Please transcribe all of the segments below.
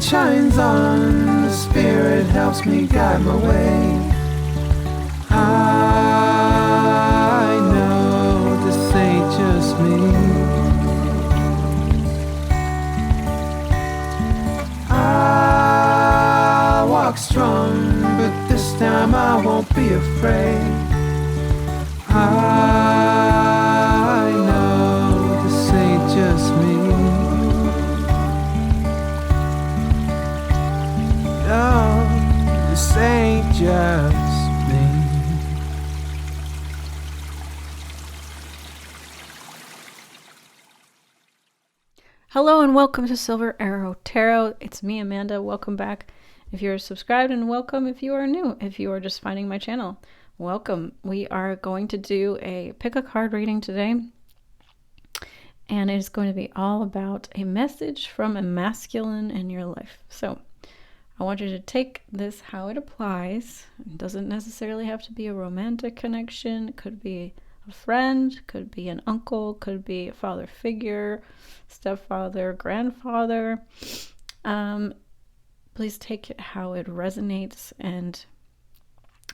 light shines on, the Spirit helps me guide my way. I know this ain't just me. I walk strong, but this time I won't be afraid. I know this ain't just me. No, this ain't just me. Hello and welcome to Silver Arrow Tarot. It's me, Amanda. Welcome back. If you're subscribed, and welcome if you are new. If you are just finding my channel, welcome. We are going to do a pick a card reading today. And it is going to be all about a message from a masculine in your life. So I want you to take this how it applies. It doesn't necessarily have to be a romantic connection. It could be a friend, could be an uncle, could be a father figure, stepfather, grandfather. Please take it how it resonates and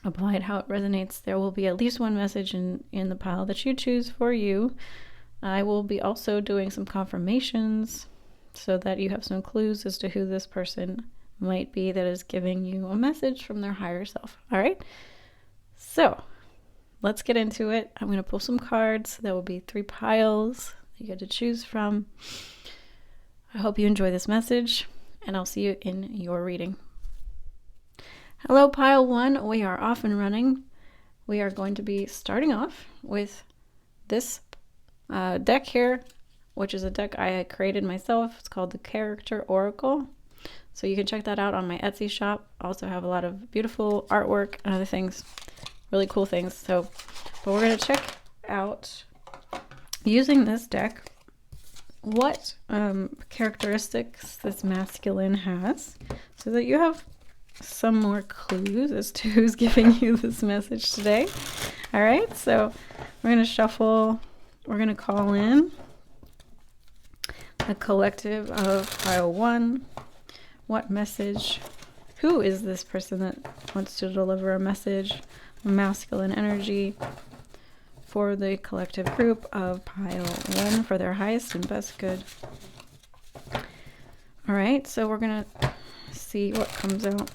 apply it how it resonates. There will be at least one message in the pile that you choose for you. I will be also doing some confirmations so that you have some clues as to who this person might be that is giving you a message from their higher self. All right, so let's get into it. I'm going to pull some cards. There will be 3 piles you get to choose from. I hope you enjoy this message, and I'll see you in your reading. Hello, pile 1. We are off and running. We are going to be starting off with this deck here, which is a deck I created myself. It's called the Character Oracle. So you can check that out on my Etsy shop. I also have a lot of beautiful artwork and other things, really cool things. So, but we're going to check out, using this deck, what characteristics this masculine has, so that you have some more clues as to who's giving you this message today. All right, so we're going to shuffle. We're going to call in a collective of pile 1. What message? Who is this person that wants to deliver a message, masculine energy, for the collective group of pile 1 for their highest and best good? All right, so we're going to see what comes out.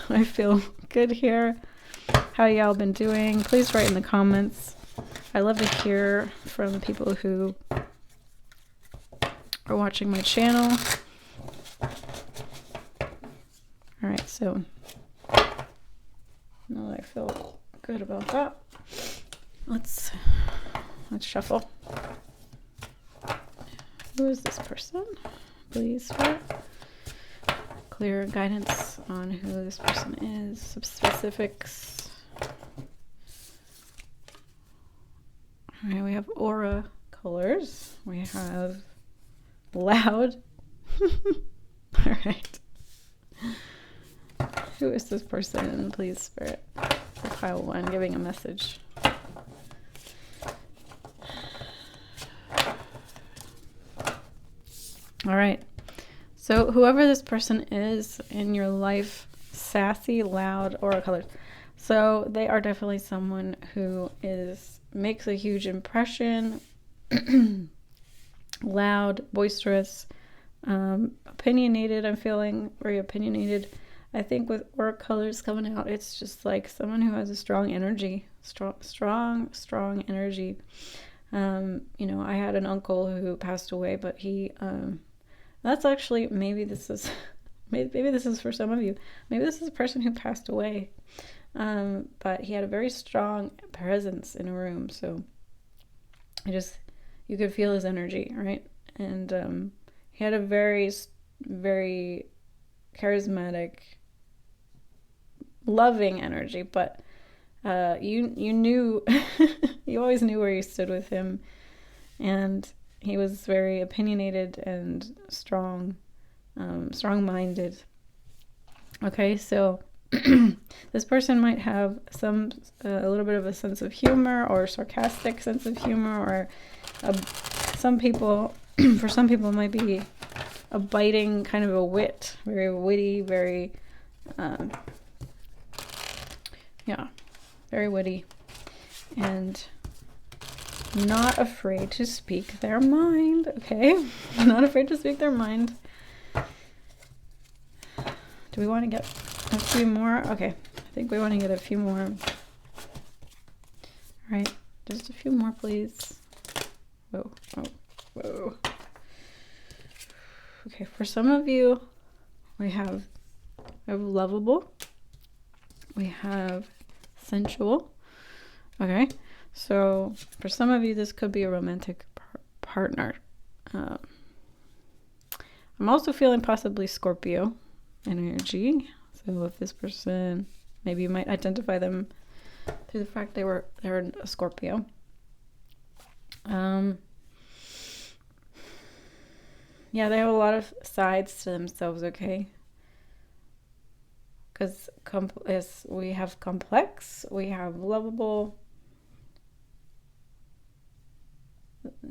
I feel good here. How y'all been doing? Please write in the comments. I love to hear from the people who are watching my channel. All right, so now that I feel good about that, let's shuffle. Who is this person? Please, for clear guidance on who this person is, some specifics. All right, we have aura colors. We have loud. All right. Who is this person? Please, Spirit, for pile 1, giving a message. All right. So whoever this person is in your life, sassy, loud, aura colors. So they are definitely someone who makes a huge impression. Loud, boisterous, opinionated. I'm feeling very opinionated. I think with aura colors coming out, it's just like someone who has a strong energy, strong energy. You know, I had an uncle who passed away, but he, that's actually, maybe this is for some of you. Maybe this is a person who passed away. But he had a very strong presence in a room. So you could feel his energy, right? And he had a very, very charismatic, loving energy, but you knew, you always knew where you stood with him, and he was very opinionated and strong-minded. Okay, so this person might have a little bit of a sense of humor, or sarcastic sense of humor, or some people For some people, it might be a biting kind of a wit, very witty, very, very witty, and not afraid to speak their mind. Okay, not afraid to speak their mind. Do we want to get a few more? Okay, I think we want to get a few more. All right, just a few more, please. Whoa, whoa, whoa. Okay, for some of you, we have lovable. We have sensual. Okay, so for some of you, this could be a romantic partner. I'm also feeling possibly Scorpio energy. So if this person, maybe you might identify them through the fact they're a Scorpio. Yeah, they have a lot of sides to themselves, okay? Because we have complex, we have lovable,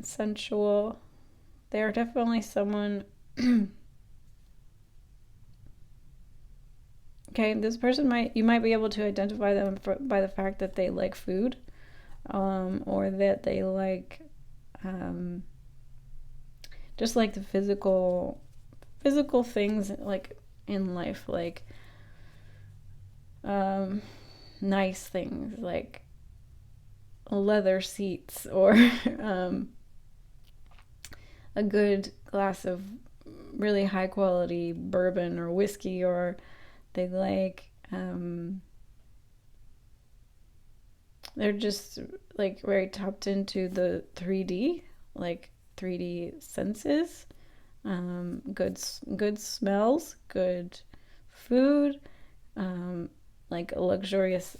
sensual. They are definitely someone. Okay, this person you might be able to identify them by the fact that they like food, or that they like, just like the physical things like in life, like nice things like leather seats, or a good glass of really high quality bourbon or whiskey, or they like they're just like very tapped into the 3D, like 3D senses, good smells, good food, like luxurious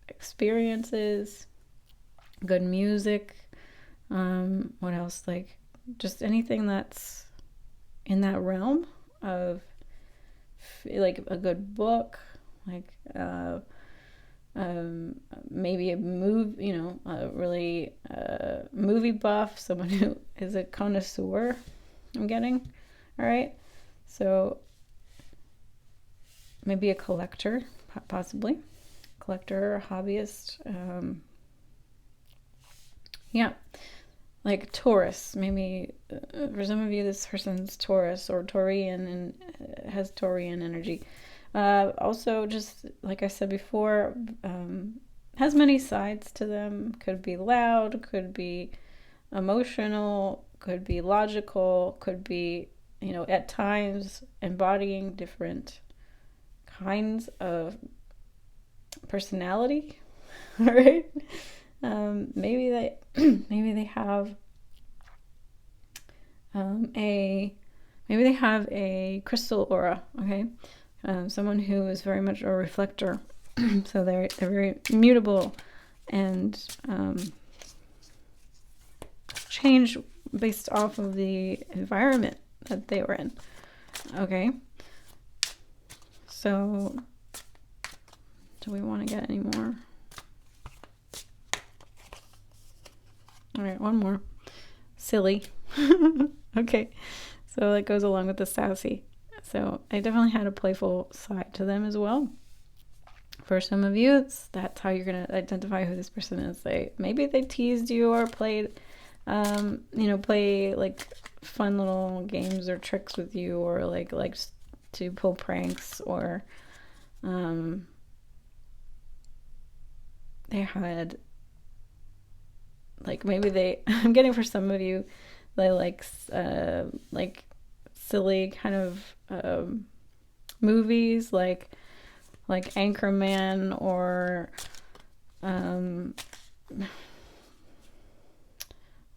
experiences, good music, what else, like just anything that's in that realm of, like a good book, like maybe a movie, a really movie buff, someone who is a connoisseur, I'm getting. All right, so maybe a collector, possibly collector, hobbyist, yeah, like Taurus. Maybe for some of you, this person's Taurus or Taurian, and has Taurian energy. Also, just like I said before, has many sides to them. Could be loud, could be emotional, could be logical, could be, at times embodying different kinds of personality. All right. Maybe they have a crystal aura. Okay. Someone who is very much a reflector. So they're very mutable and change based off of the environment that they were in. Okay. So do we want to get any more? All right, one more. Silly. Okay. So that goes along with the sassy. So I definitely had a playful side to them as well. For some of you, that's how you're going to identify who this person is. Maybe they teased you or played, play like fun little games or tricks with you, or like to pull pranks, or they had, like, maybe I'm getting, for some of you, they like silly kind of movies, like Anchorman, or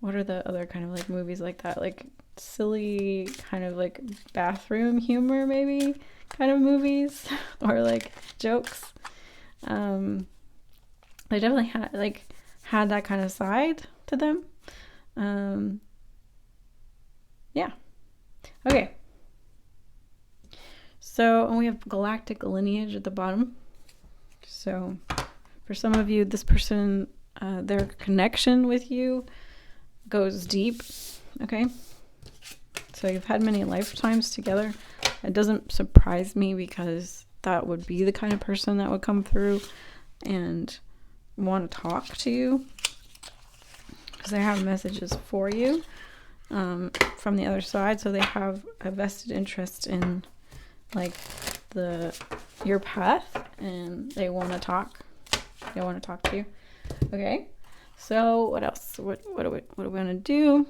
what are the other kind of like movies like that, like silly kind of like bathroom humor, maybe kind of movies, or like jokes. They definitely had that kind of side to them. Yeah. Okay. So, and we have galactic lineage at the bottom. So for some of you, this person, their connection with you goes deep. Okay? So you've had many lifetimes together. It doesn't surprise me because that would be the kind of person that would come through and want to talk to you, because they have messages for you from the other side. So they have a vested interest in like your path, and they want to talk. They want to talk to you. Okay. So what else? What do we want to do?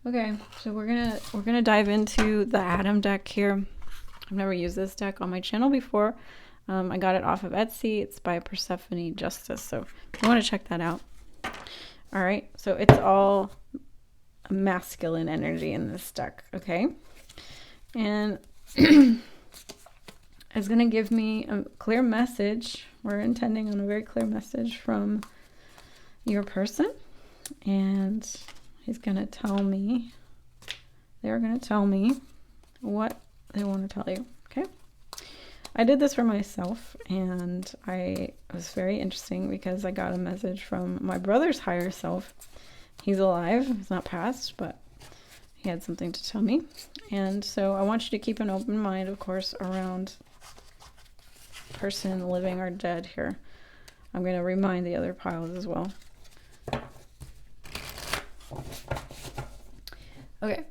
Okay, so we're gonna dive into the Adam deck here. I've never used this deck on my channel before. I got it off of Etsy. It's by Persephone Justice, so if you want to check that out. All right, so it's all masculine energy in this deck, okay? And it's gonna give me a clear message. We're intending on a very clear message from your person, and he's gonna tell me, they're gonna tell me what they want to tell you, okay? I did this for myself, and it was very interesting because I got a message from my brother's higher self. He's alive, he's not passed, but he had something to tell me. And so I want you to keep an open mind, of course, around person living or dead here. I'm going to remind the other piles as well. Okay.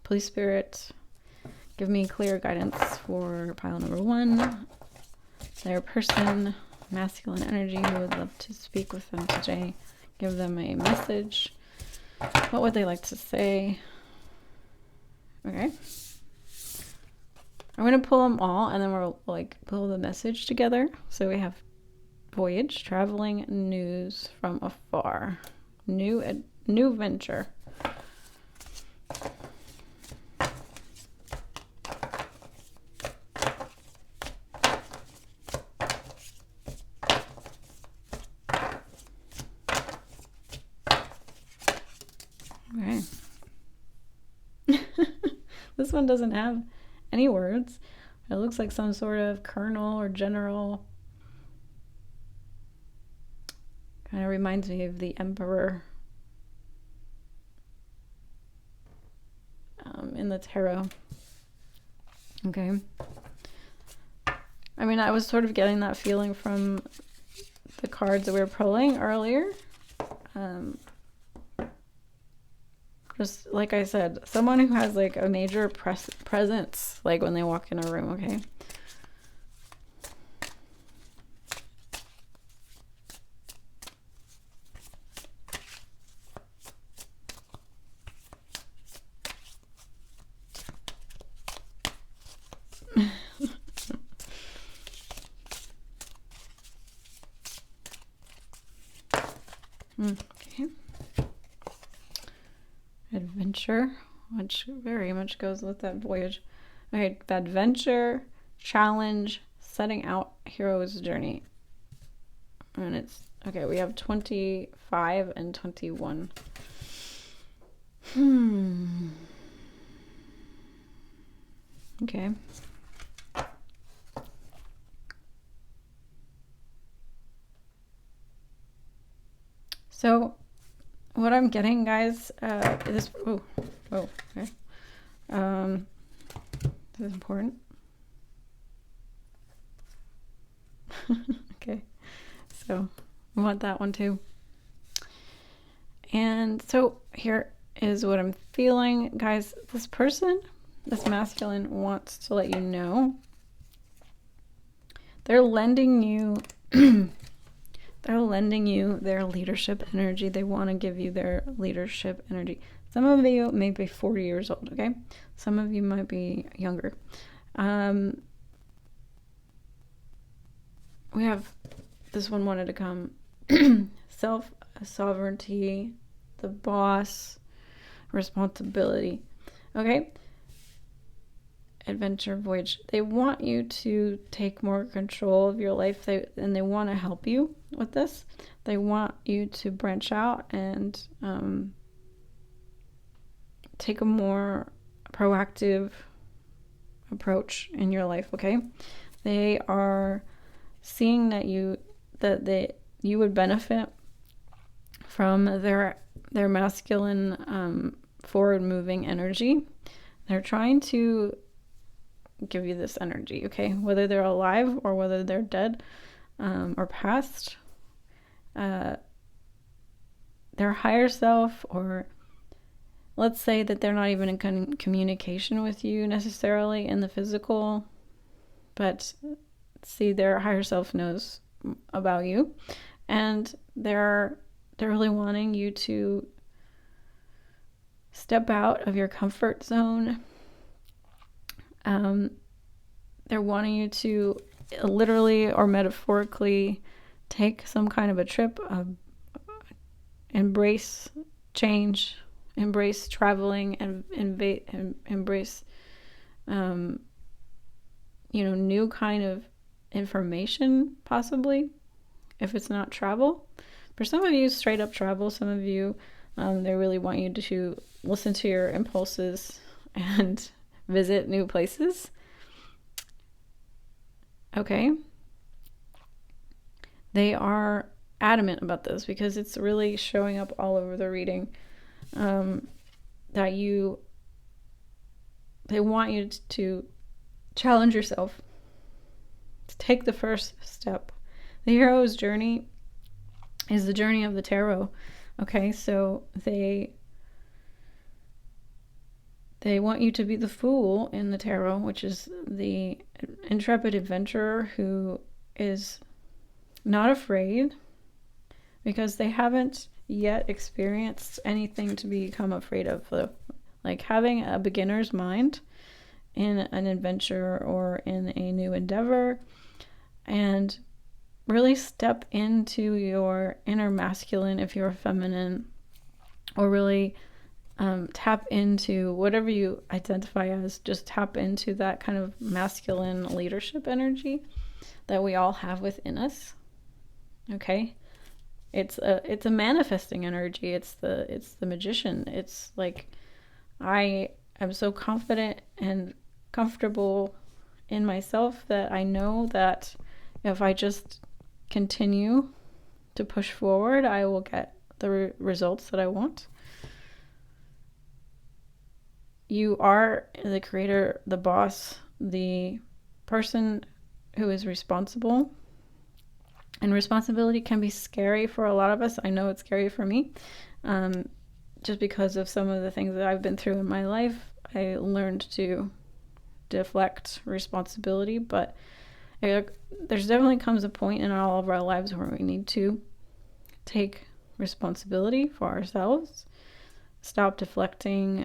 Please, Spirit, give me clear guidance for pile number 1. Their person, masculine energy, who would love to speak with them today. Give them a message. What would they like to say? Okay. I'm going to pull them all, and then we'll like pull the message together. So we have voyage, traveling, news from afar, new venture. Okay. This one doesn't have any words. It looks like some sort of colonel or general. Kind of reminds me of the emperor in the tarot. Okay. I mean, I was sort of getting that feeling from the cards that we were pulling earlier. Just like I said, someone who has like a major presence, like when they walk in a room, okay? Okay. Adventure, which very much goes with that voyage. Okay, adventure, challenge, setting out, hero's journey. And it's, okay, we have 25 and 21. Okay. So what I'm getting, guys, is, okay. This is important. Okay, so I want that one too. And so here is what I'm feeling, guys. This person, this masculine, wants to let you know they're lending you they're lending you their leadership energy. They want to give you their leadership energy. Some of you may be 40 years old, okay? Some of you might be younger. We have, this one wanted to come, self-sovereignty, the boss, responsibility, okay? Adventure, voyage. They want you to take more control of your life, and they want to help you with this. They want you to branch out and take a more proactive approach in your life, okay? They are seeing that you would benefit from their masculine forward-moving energy. They're trying to give you this energy, okay? Whether they're alive or whether they're dead or past. Their higher self, or let's say that they're not even in communication with you necessarily in the physical, but see, their higher self knows about you, and they're really wanting you to step out of your comfort zone. They're wanting you to literally or metaphorically take some kind of a trip, embrace change, embrace traveling, and embrace new kind of information, possibly, if it's not travel. For some of you, straight up travel. Some of you, they really want you to listen to your impulses and visit new places. Okay. They are adamant about this because it's really showing up all over the reading, that they want you to challenge yourself, to take the first step. The hero's journey is the journey of the tarot. Okay, so they want you to be the fool in the tarot, which is the intrepid adventurer who is not afraid because they haven't yet experienced anything to become afraid of. Like having a beginner's mind in an adventure or in a new endeavor, and really step into your inner masculine if you're feminine, or really tap into whatever you identify as. Just tap into that kind of masculine leadership energy that we all have within us. Okay, it's a manifesting energy. It's the magician. It's like, I am so confident and comfortable in myself that I know that if I just continue to push forward, I will get the results that I want. You are the creator, the boss, the person who is responsible. And responsibility can be scary for a lot of us. I know it's scary for me. Just because of some of the things that I've been through in my life, I learned to deflect responsibility. But there's definitely comes a point in all of our lives where we need to take responsibility for ourselves, stop deflecting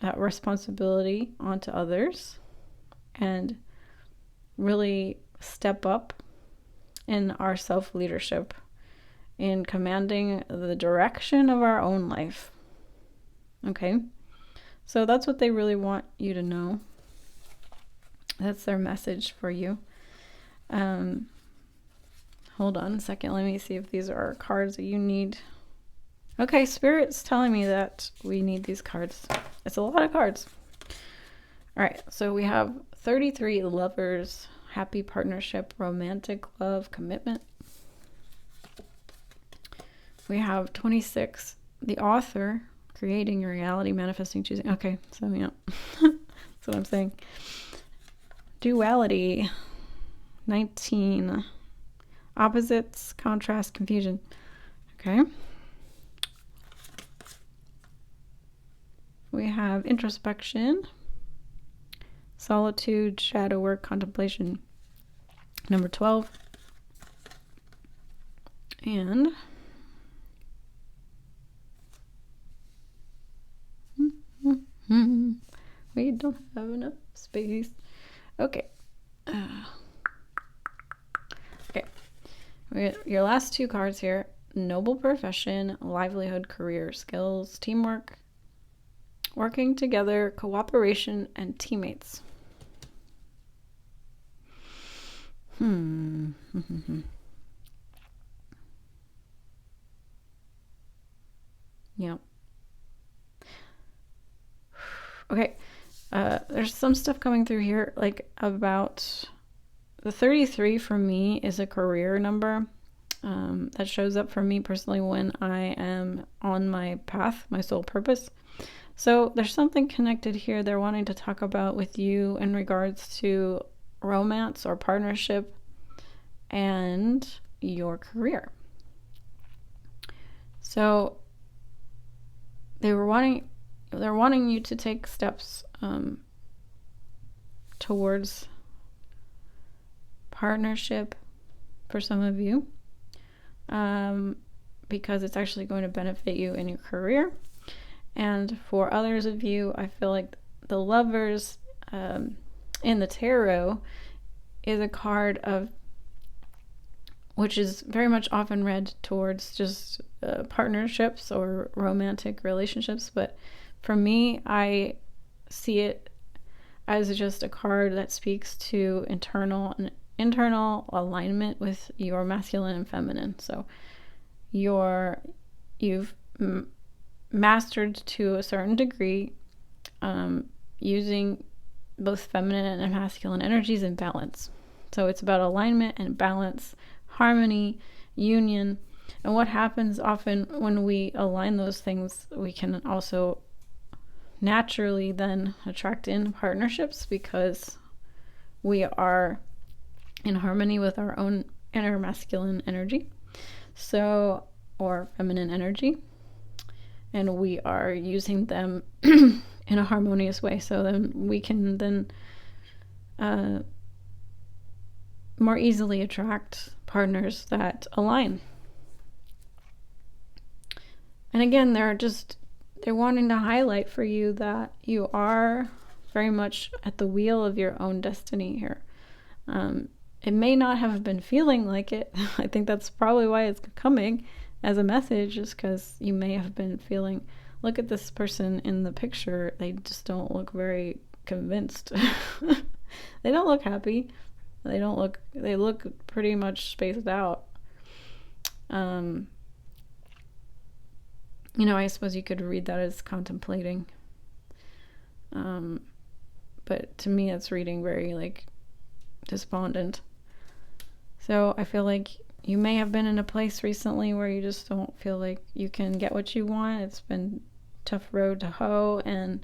that responsibility onto others, and really step up in our self-leadership, in commanding the direction of our own life. Okay? So that's what they really want you to know. That's their message for you. Hold on a second. Let me see if these are cards that you need. Okay, Spirit's telling me that we need these cards. It's a lot of cards. All right, so we have 33 lovers, happy partnership, romantic love, commitment. We have 26, the author, creating your reality, manifesting, choosing. Okay, so yeah, that's what I'm saying. Duality, 19, opposites, contrast, confusion. Okay. We have introspection, solitude, shadow work, contemplation. Number 12. And we don't have enough space. Okay. Okay. Your last two cards here. Noble profession, livelihood, career, skills, teamwork, working together, cooperation, and teammates. Yeah. Okay. There's some stuff coming through here, like about the 33 for me is a career number. that shows up for me personally when I am on my path, my soul purpose. So there's something connected here they're wanting to talk about with you in regards to romance or partnership and your career. So they're wanting you to take steps towards partnership for some of you, because it's actually going to benefit you in your career. And for others of you, I feel like the Lovers in the tarot is a card of which is very much often read towards just partnerships or romantic relationships. But for me, I see it as just a card that speaks to internal alignment with your masculine and feminine. So you've mastered to a certain degree using both feminine and masculine energies in balance. So it's about alignment and balance, harmony, union. And what happens often when we align those things, we can also naturally then attract in partnerships because we are in harmony with our own inner masculine energy, so, or feminine energy, and we are using them in a harmonious way. So then we can then more easily attract partners that align. And again, they're wanting to highlight for you that you are very much at the wheel of your own destiny here. It may not have been feeling like it. I think that's probably why it's coming as a message, is because you may have been feeling, look at this person in the picture, they just don't look very convinced. They don't look happy. They look pretty much spaced out. I suppose you could read that as contemplating. But to me, it's reading very like despondent. So I feel like you may have been in a place recently where you just don't feel like you can get what you want. It's been a tough road to hoe, and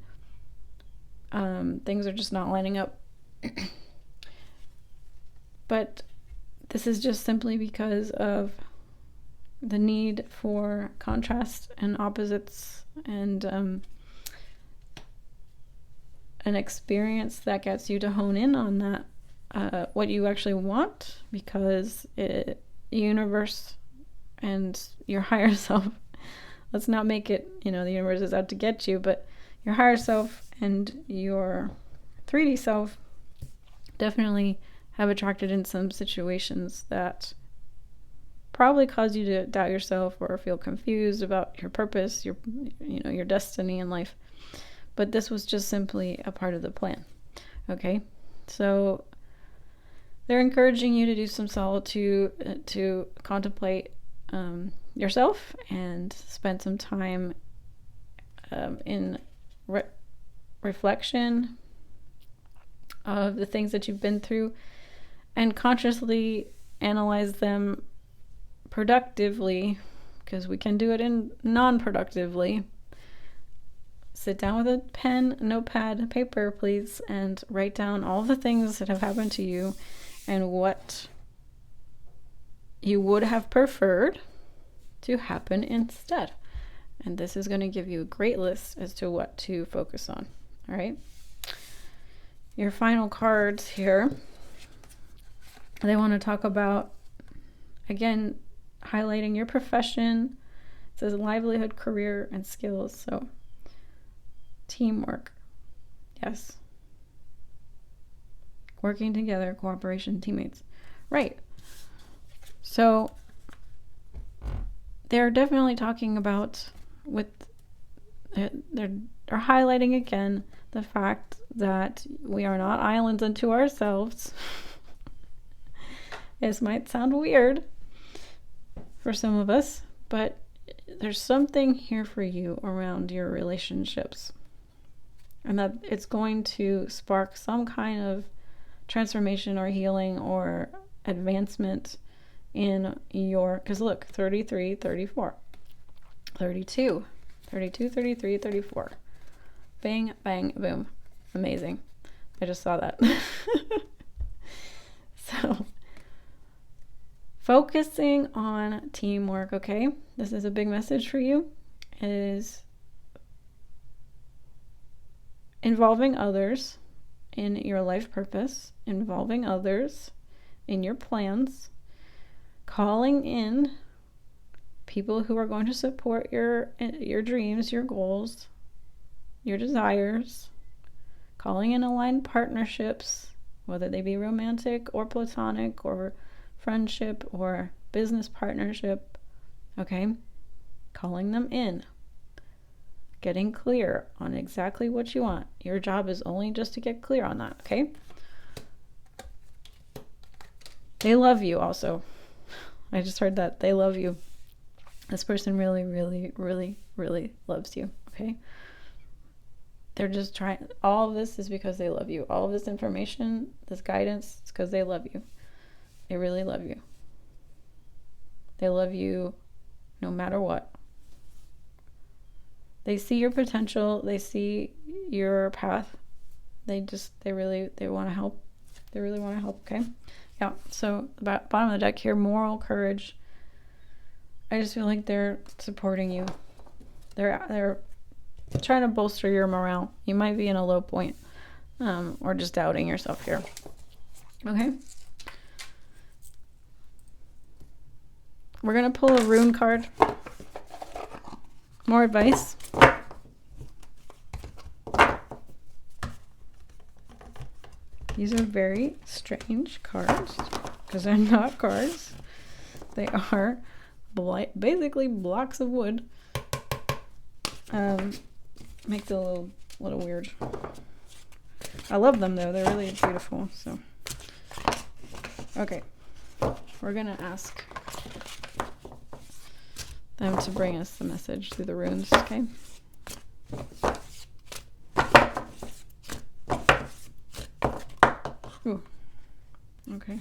things are just not lining up. But this is just simply because of the need for contrast and opposites, and an experience that gets you to hone in on that, what you actually want, because the universe and your higher self, let's not make it, the universe is out to get you, but your higher self and your 3D self definitely have attracted in some situations that probably cause you to doubt yourself or feel confused about your purpose, your destiny in life. But this was just simply a part of the plan. Okay? So they're encouraging you to do some solitude, to contemplate yourself and spend some time in reflection of the things that you've been through, and consciously analyze them productively, because we can do it in non-productively. Sit down with a pen, notepad, paper, please, and write down all the things that have happened to you and what you would have preferred to happen instead. And this is going to give you a great list as to what to focus on. All right. Your final cards here, they want to talk about, again, highlighting your profession. It says livelihood, career, and skills. So teamwork. Yes. Working together, cooperation, teammates. Right. So they're definitely talking about they're highlighting again the fact that we are not islands unto ourselves. This might sound weird for some of us, but there's something here for you around your relationships, and that it's going to spark some kind of transformation or healing or advancement in your, because look, 33, 34, 32, 32, 33, 34. Bang, bang, boom. Amazing. I just saw that. So, focusing on teamwork, okay? This is a big message for you. It is involving others in your life purpose, involving others in your plans, calling in people who are going to support your dreams, your goals, your desires, calling in aligned partnerships, whether they be romantic or platonic or friendship or business partnership, okay? Calling them in. Getting clear on exactly what you want. Your job is only just to get clear on that, okay? They love you also. I just heard that. They love you. This person really, really, really, really loves you, okay? They're just trying. All of this is because they love you. All of this information, this guidance, is because they love you. They really love you. They love you no matter what. They see your potential. They see your path. They want to help. They really want to help, okay? Yeah, so the bottom of the deck here, moral courage. I just feel like they're supporting you. They're trying to bolster your morale. You might be in a low point, or just doubting yourself here. Okay? We're going to pull a rune card. More advice. These are very strange cards because they're not cards. They are basically blocks of wood. Makes it a little weird. I love them though. They're really beautiful. So, okay, we're gonna ask them to bring us the message through the runes. Okay. Ooh. Okay.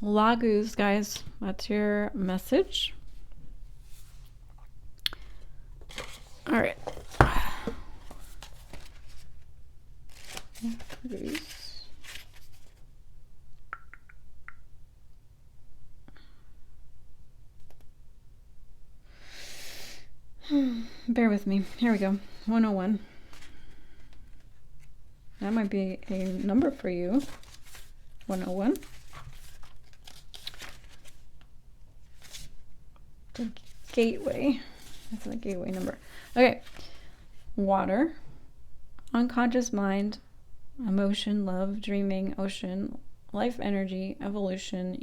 Lagus, guys, that's your message. All right. Lagus. Bear with me. Here we go. 101. That might be a number for you. 101. The gateway. That's the gateway number. Okay. Water. Unconscious mind. Emotion, love, dreaming, ocean, life energy, evolution,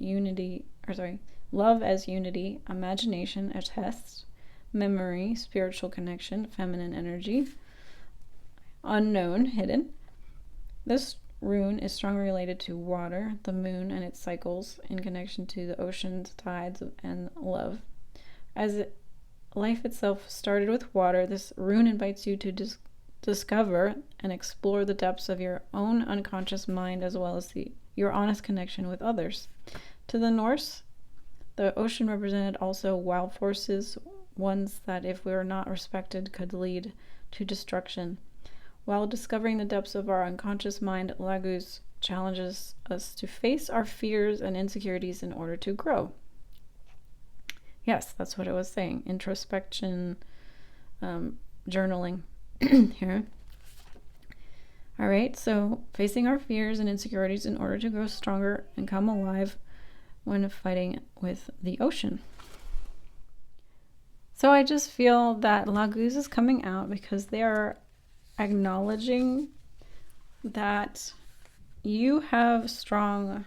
love as unity, imagination, a test, memory, spiritual connection, feminine energy, unknown, hidden. This rune is strongly related to water, the moon, and its cycles in connection to the oceans, tides, and love. As life itself started with water, this rune invites you to discover and explore the depths of your own unconscious mind as well as your honest connection with others. To the Norse, the ocean represented also wild forces, ones that if we were not respected could lead to destruction. While discovering the depths of our unconscious mind, Lagus challenges us to face our fears and insecurities in order to grow. Yes, that's what I was saying. Introspection, journaling here. All right, so facing our fears and insecurities in order to grow stronger and come alive when fighting with the ocean. So I just feel that Lagus is coming out because they are acknowledging that you have strong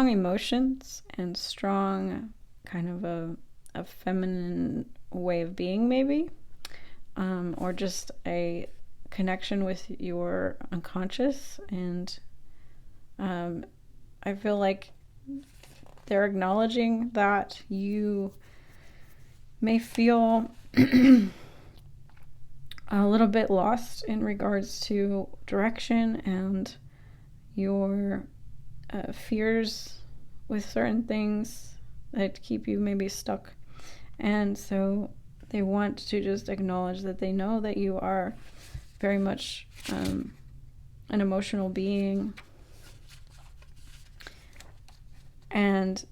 emotions and strong kind of a feminine way of being, maybe, or just a connection with your unconscious. And I feel like they're acknowledging that you may feel a little bit lost in regards to direction and your fears with certain things that keep you maybe stuck. And so they want to just acknowledge that they know that you are very much an emotional being. And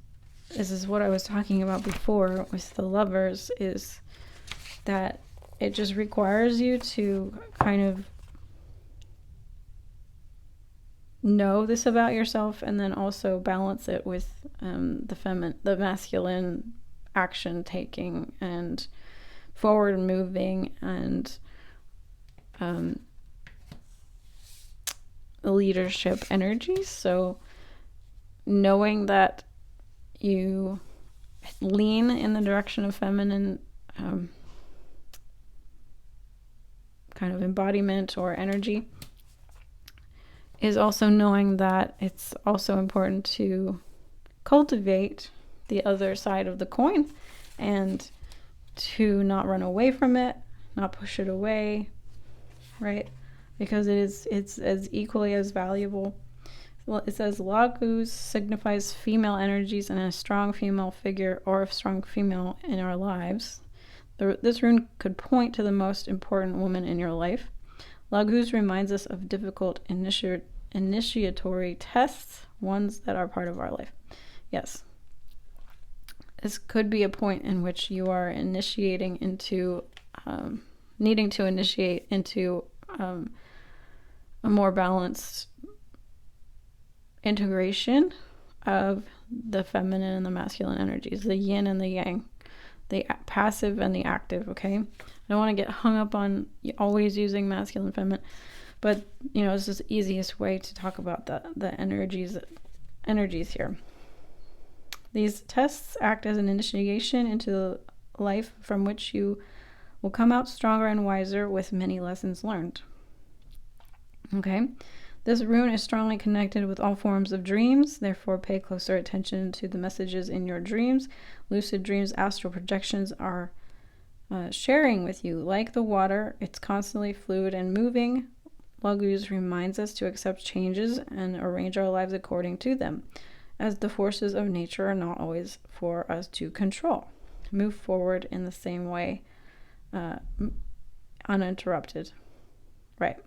this is what I was talking about before with the Lovers, is that it just requires you to kind of know this about yourself, and then also balance it with the masculine action taking and forward moving and leadership energies. So knowing that you lean in the direction of feminine kind of embodiment or energy is also knowing that it's also important to cultivate the other side of the coin and to not run away from it, not push it away, right? Because it's as equally as valuable. Well, it says Lagus signifies female energies and a strong female figure or a strong female in our lives. This rune could point to the most important woman in your life. Lagus reminds us of difficult initiatory tests, ones that are part of our life. Yes. This could be a point in which you are initiating into, needing to initiate into a more balanced integration of the feminine and the masculine energies, the yin and the yang, the passive and the active, okay? I don't want to get hung up on always using masculine and feminine, but, you know, it's just the easiest way to talk about the energies here. These tests act as an initiation into life from which you will come out stronger and wiser with many lessons learned. Okay? This rune is strongly connected with all forms of dreams, therefore pay closer attention to the messages in your dreams. Lucid dreams, astral projections are sharing with you. Like the water, it's constantly fluid and moving. Lagus reminds us to accept changes and arrange our lives according to them, as the forces of nature are not always for us to control. Move forward in the same way, uninterrupted. Right.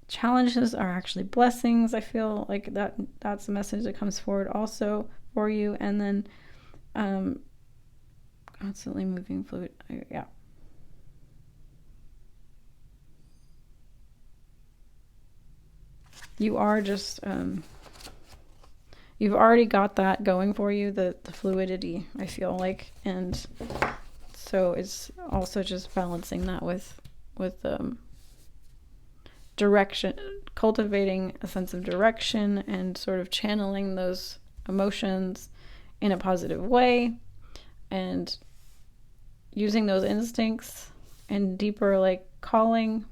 Challenges are actually blessings. I feel like that's a message that comes forward also for you. And then constantly moving fluid. Yeah. You are just you've already got that going for you, the fluidity, I feel like. And so it's also just balancing that with direction, cultivating a sense of direction and sort of channeling those emotions in a positive way, and using those instincts and deeper like calling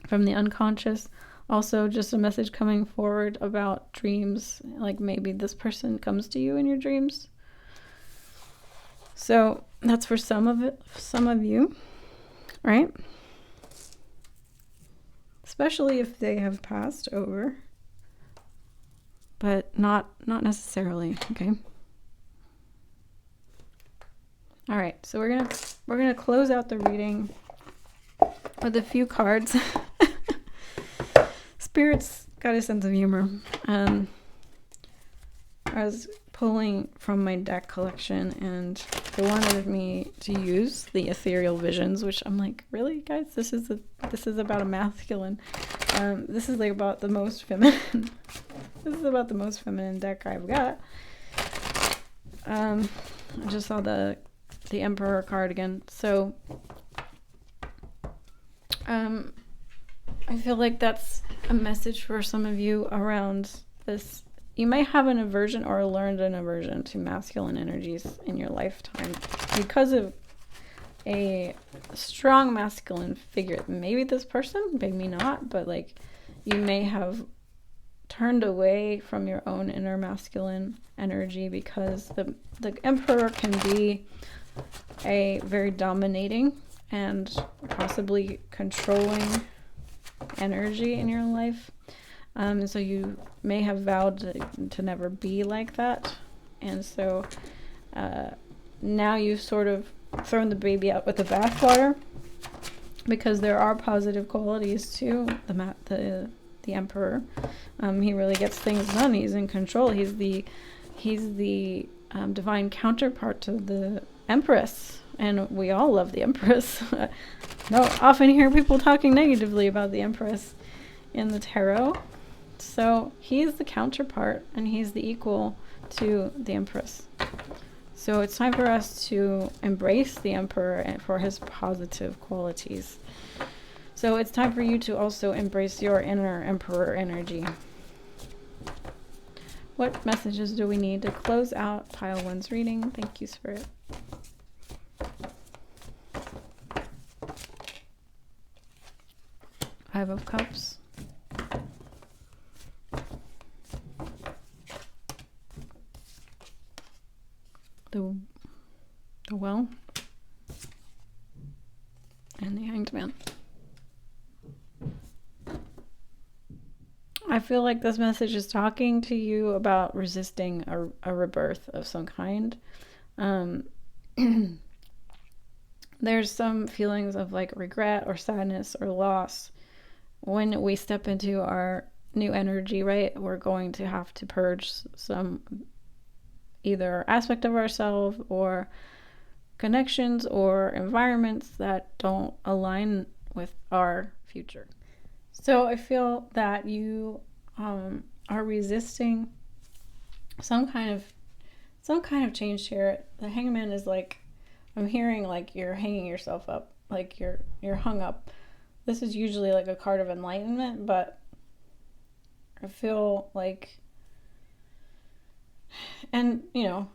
from the unconscious. Also just a message coming forward about dreams, like maybe this person comes to you in your dreams. So that's for some of you, right? Especially if they have passed over, but not necessarily. Okay. All right, so we're gonna close out the reading with a few cards. Spirit's got a sense of humor. I was pulling from my deck collection, and they wanted me to use the Ethereal Visions, which I'm like, really, guys? This is about a masculine. This is like about the most feminine. This is about the most feminine deck I've got. I just saw the Emperor card again, so I feel like that's a message for some of you around this. You might have an aversion or learned an aversion to masculine energies in your lifetime because of a strong masculine figure. Maybe this person, maybe not, but like you may have turned away from your own inner masculine energy because the Emperor can be a very dominating and possibly controlling energy in your life. So you may have vowed to never be like that. And so now you've sort of thrown the baby out with the bathwater, because there are positive qualities to the Emperor. He really gets things done. He's in control. He's the divine counterpart to the Empress, and we all love the Empress. Don't often hear people talking negatively about the Empress in the tarot. So he's the counterpart, and he's the equal to the Empress. So it's time for us to embrace the Emperor and for his positive qualities. So it's time for you to also embrace your inner Emperor energy. What messages do we need to close out Pile 1's reading? Thank you, Spirit. Five of Cups. The Well. And the Hanged Man. I feel like this message is talking to you about resisting a rebirth of some kind. There's some feelings of like regret or sadness or loss when we step into our new energy, right? We're going to have to purge some either aspect of ourselves or connections or environments that don't align with our future. So I feel that you are resisting some kind of change here. The Hangman is like, I'm hearing like you're hanging yourself up, like you're hung up. This is usually like a card of enlightenment, but I feel like, and you know,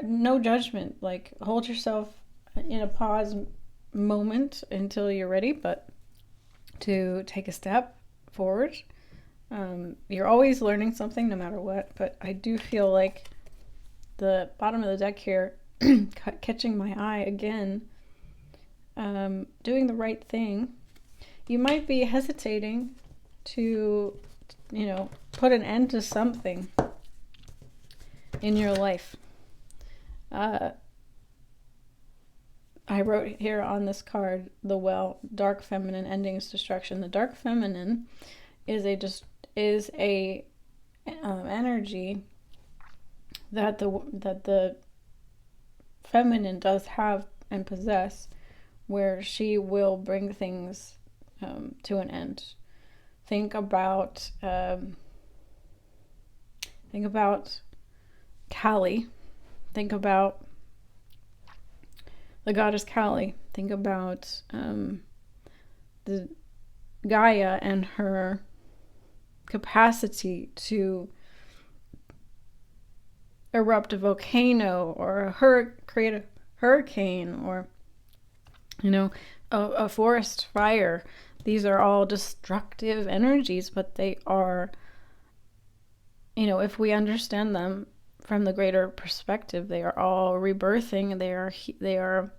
no judgment, like hold yourself in a pause moment until you're ready, but to take a step forward. You're always learning something no matter what, but I do feel like the bottom of the deck here catching my eye again, doing the right thing. You might be hesitating to, put an end to something in your life. I wrote here on this card, the Well, dark feminine endings, destruction. The dark feminine is a energy that the feminine does have and possess, where she will bring things to an end. Think about Kali. Think about the goddess Kali. Think about the Gaia and her capacity to erupt a volcano or create a hurricane or a forest fire. These are all destructive energies, but they are, if we understand them from the greater perspective, they are all rebirthing. They are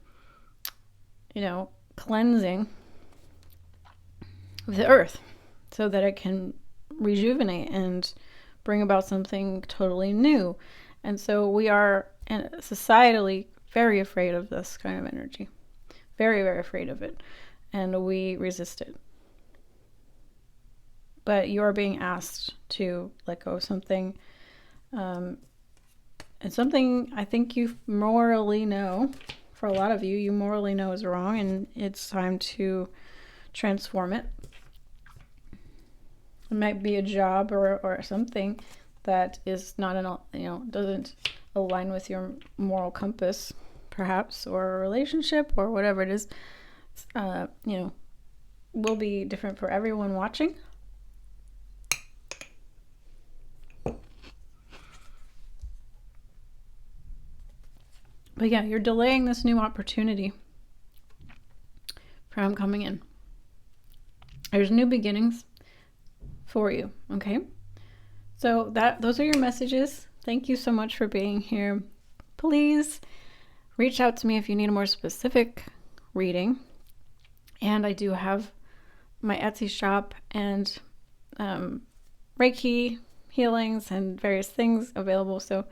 cleansing the earth so that it can rejuvenate and bring about something totally new. And so we are societally very afraid of this kind of energy. Very, very afraid of it. And we resist it. But you're being asked to let go of something. And something I think you morally know, for a lot of you morally know is wrong, and it's time to transform it. It might be a job or something that is not doesn't align with your moral compass, perhaps, or a relationship or whatever it is. Will be different for everyone watching. But yeah, you're delaying this new opportunity from coming in. There's new beginnings for you, okay? So those are your messages. Thank you so much for being here. Please reach out to me if you need a more specific reading. And I do have my Etsy shop and Reiki healings and various things available. So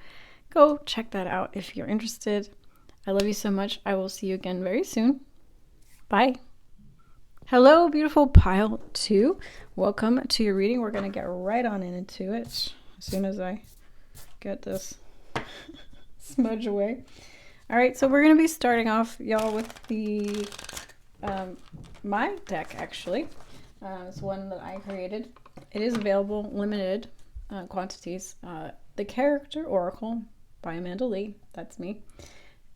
go check that out if you're interested. I love you so much. I will see you again very soon. Bye. Hello, beautiful pile 2. Welcome to your reading. We're going to get right on into it as soon as I get this smudge away. All right, so we're going to be starting off, y'all, with the my deck, actually. It's one that I created. It is available, limited quantities. The Character Oracle by Amanda Lee. That's me.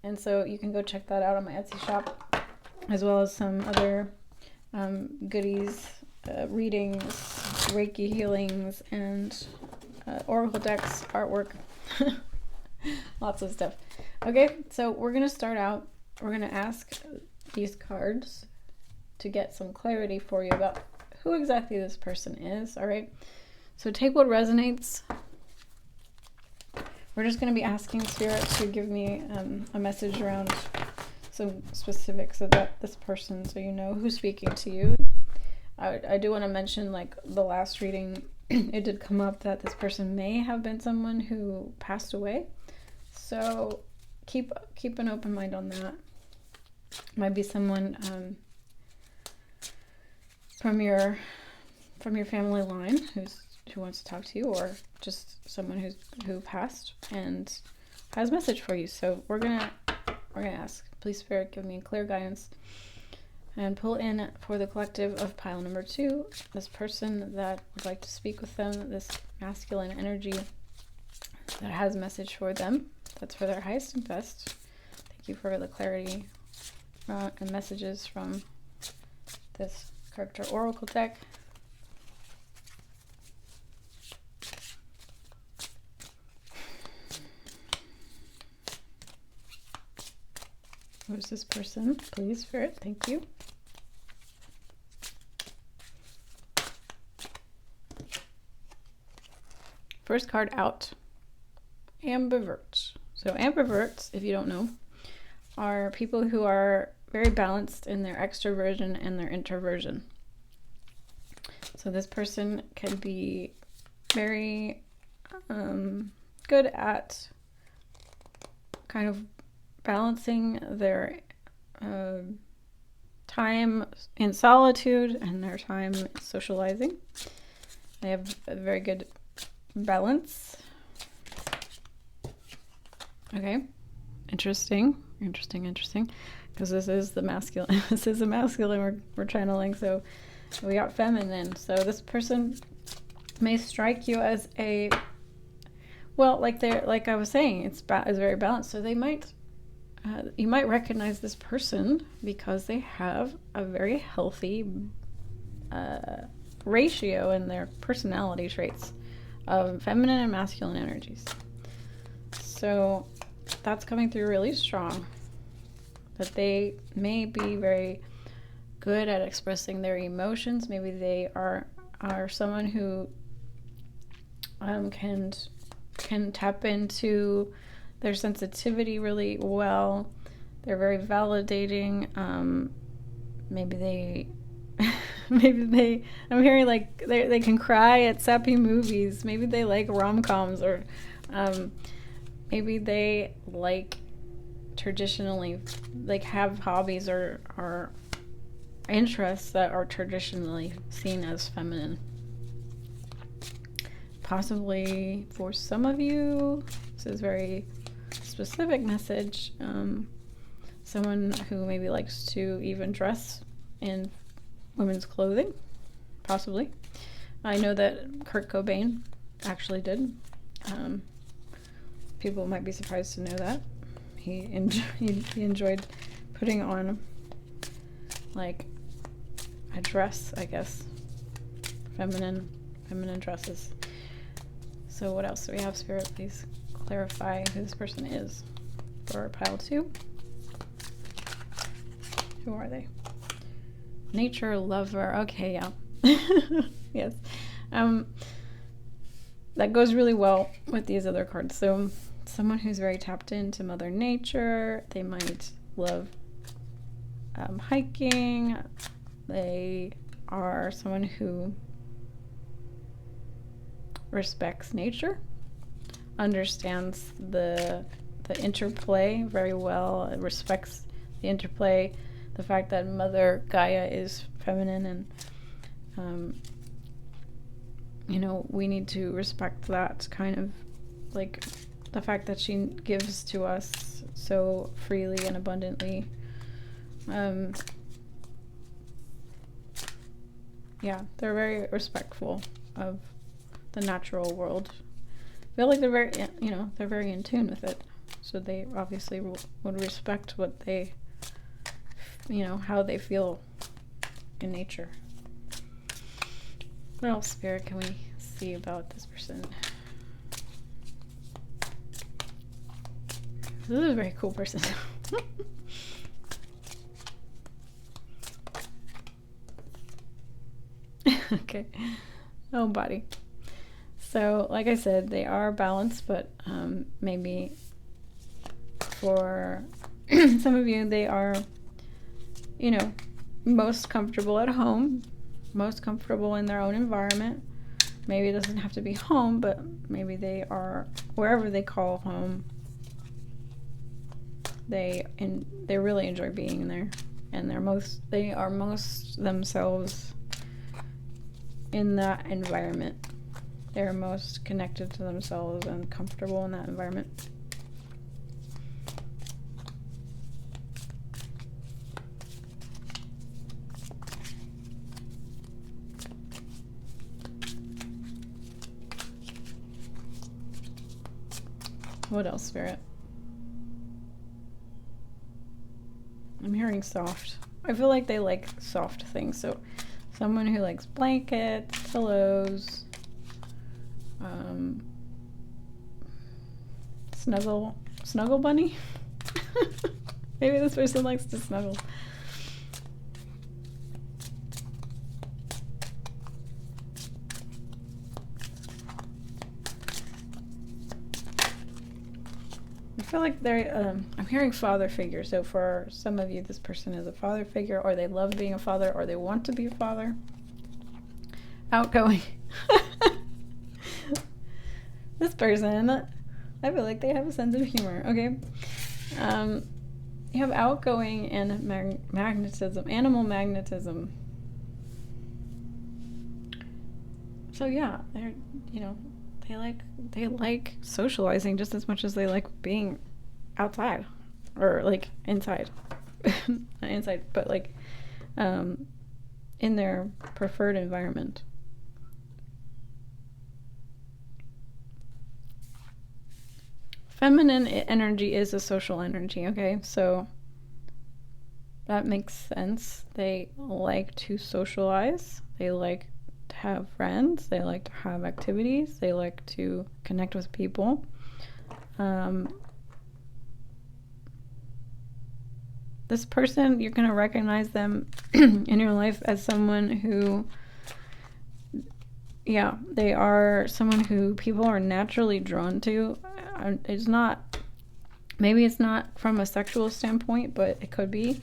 And so you can go check that out on my Etsy shop, as well as some other goodies, readings, Reiki healings, and Oracle decks, artwork. Lots of stuff. Okay, so we're going to start out. We're going to ask these cards to get some clarity for you about who exactly this person is, all right? So take what resonates. We're just going to be asking Spirit to give me a message around some specifics about this person so you know who's speaking to you. I do want to mention, like the last reading, it did come up that this person may have been someone who passed away. So keep an open mind on that. Might be someone from your family line who wants to talk to you, or just someone who passed and has a message for you. So we're gonna ask, please Spirit, give me clear guidance, and pull in for the collective of pile number 2, this person that would like to speak with them, this masculine energy that has a message for them, that's for their highest and best. Thank you for the clarity and messages from this Character Oracle deck. Who's this person? Please, Spirit. Thank you. First card out. Ambiverts. So ambiverts, if you don't know, are people who are very balanced in their extroversion and their introversion. So this person can be very good at kind of balancing their time in solitude and their time socializing. They have a very good balance. Okay, interesting, because this is the masculine. This is the masculine we're channeling. So we got feminine. So this person may strike you as a, well, like I was saying, it's very balanced. So they might. You might recognize this person because they have a very healthy ratio in their personality traits of feminine and masculine energies. So that's coming through really strong. That they may be very good at expressing their emotions. Maybe they are someone who can tap into their sensitivity really well. They're very validating. Maybe I'm hearing like they can cry at sappy movies. Maybe they like rom-coms, or maybe they like traditionally like have hobbies or interests that are traditionally seen as feminine. Possibly for some of you, this is very specific message. Someone who maybe likes to even dress in women's clothing, possibly. I know that Kurt Cobain actually did. People might be surprised to know that. He enjoyed putting on like a dress, I guess. Feminine dresses. So what else do we have, Spirit? Please clarify who this person is for pile 2. Who are they? Nature lover. Okay, yeah. Yes. That goes really well with these other cards. So someone who's very tapped into Mother Nature. They might love hiking. They are someone who respects nature, understands the interplay very well, respects the interplay, the fact that Mother Gaia is feminine, and we need to respect that kind of, like, the fact that she gives to us so freely and abundantly. Yeah, they're very respectful of the natural world. I feel like they're very in tune with it. So they obviously would respect what they, how they feel in nature. What else, Spirit, can we see about this person? This is a very cool person. Okay. Oh, body. So, like I said, they are balanced, but maybe for some of you, they are, most comfortable at home, most comfortable in their own environment. Maybe it doesn't have to be home, but maybe they are wherever they call home. They really enjoy being there, and they are most themselves in that environment. They're most connected to themselves and comfortable in that environment. What else, Spirit? I'm hearing soft. I feel like they like soft things. So someone who likes blankets, pillows, snuggle bunny. Maybe this person likes to snuggle. I feel like they're, I'm hearing father figure. So for some of you, this person is a father figure, or they love being a father, or they want to be a father. Outgoing. This person, I feel like they have a sense of humor. Okay. You have outgoing and magnetism, animal magnetism. So yeah, they're, they like socializing just as much as they like being outside or like inside. Not inside, but like in their preferred environment. Feminine energy is a social energy, okay? So that makes sense. They like to socialize. They like to have friends. They like to have activities. They like to connect with people. This person, you're going to recognize them in your life as someone who, they are someone who people are naturally drawn to. Maybe it's not from a sexual standpoint, but it could be.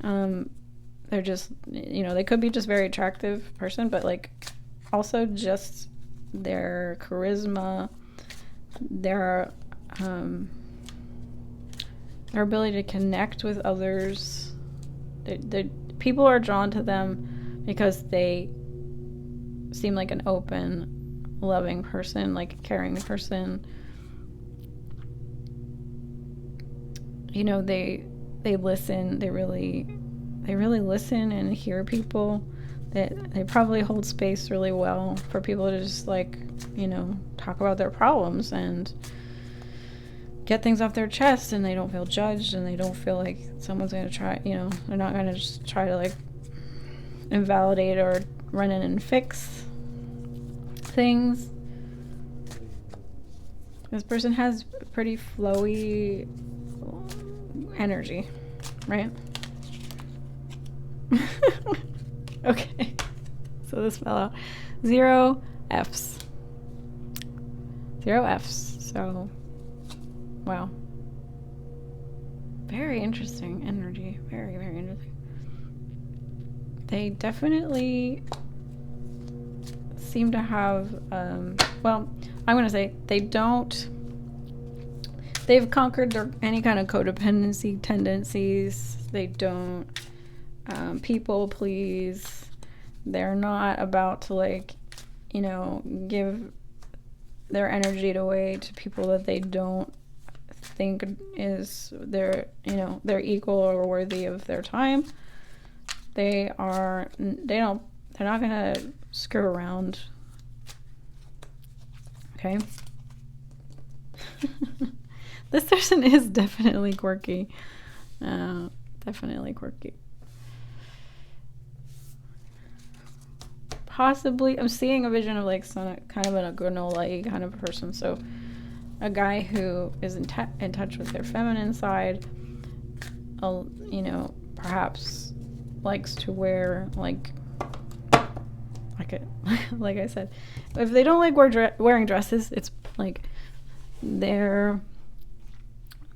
They're just, they could be just very attractive person, but like also just their charisma, their ability to connect with others. The people are drawn to them because they seem like an open, loving person, like a caring person. They listen. They really listen and hear people. They probably hold space really well for people to just talk about their problems and get things off their chest, and they don't feel judged, and they don't feel like someone's going to try, they're not going to just try to invalidate or run in and fix things. This person has pretty flowy energy, right? Okay, so this fell out. 0 Fs. 0 Fs. So Wow. Very interesting energy. Very, very interesting. They definitely seem to have, well, I'm going to say they've conquered any kind of codependency tendencies. They don't people please. They're not about to, like, you know, give their energy away to people that they don't think is they're equal or worthy of their time. They're not gonna screw around. Okay. This person is definitely quirky. Definitely quirky. Possibly, I'm seeing a vision of like some kind of a granola-y kind of person. So a guy who is in touch with their feminine side, you know, perhaps likes to wear like I said, if they don't like wearing dresses, it's like they're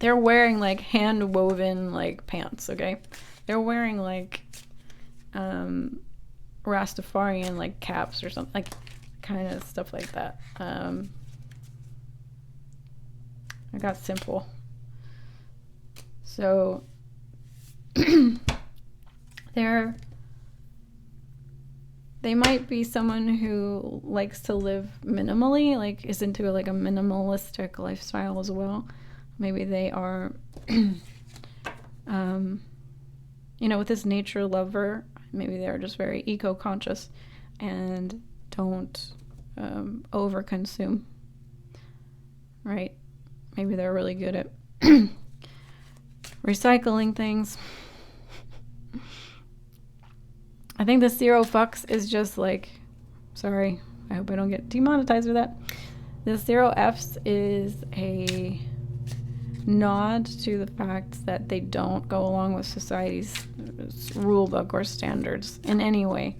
wearing like hand woven like pants. Okay, they're wearing like Rastafarian like caps or something, like kind of stuff like that. I got simple. So they might be someone who likes to live minimally, like is into like a minimalistic lifestyle as well. Maybe they are, you know, with this nature lover, maybe they're just very eco-conscious and don't over-consume, right? Maybe they're really good at recycling things. I think the 0 fucks is just like, sorry, I hope I don't get demonetized for that. The 0 Fs is a nod to the fact that they don't go along with society's rule book or standards in any way.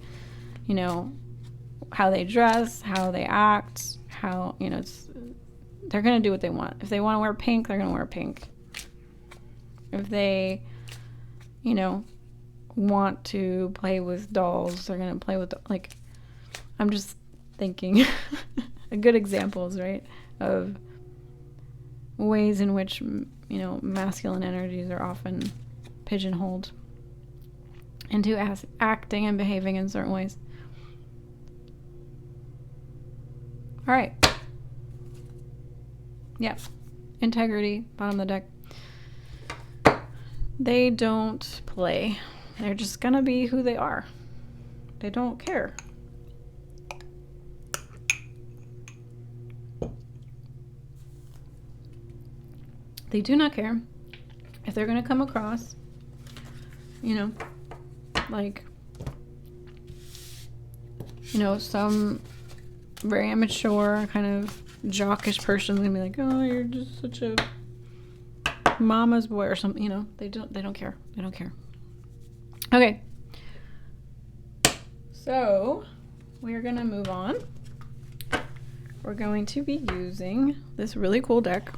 You know, how they dress, how they act, how, you know, they're going to do what they want. If they want to wear pink, they're going to wear pink. If they, you know, want to play with dolls, they're going to play with, like, I'm just thinking a good examples, right, of ways in which, you know, masculine energies are often pigeonholed into acting and behaving in certain ways. All right. Yeah. Integrity, bottom of the deck. They don't play. They're just gonna be who they are. They don't care. They do not care if they're gonna come across, you know, like, you know, some very immature kind of jockish person's gonna be like, oh, you're just such a mama's boy or something, you know. They don't care. They don't care. Okay. So we're gonna move on. We're going to be using this really cool deck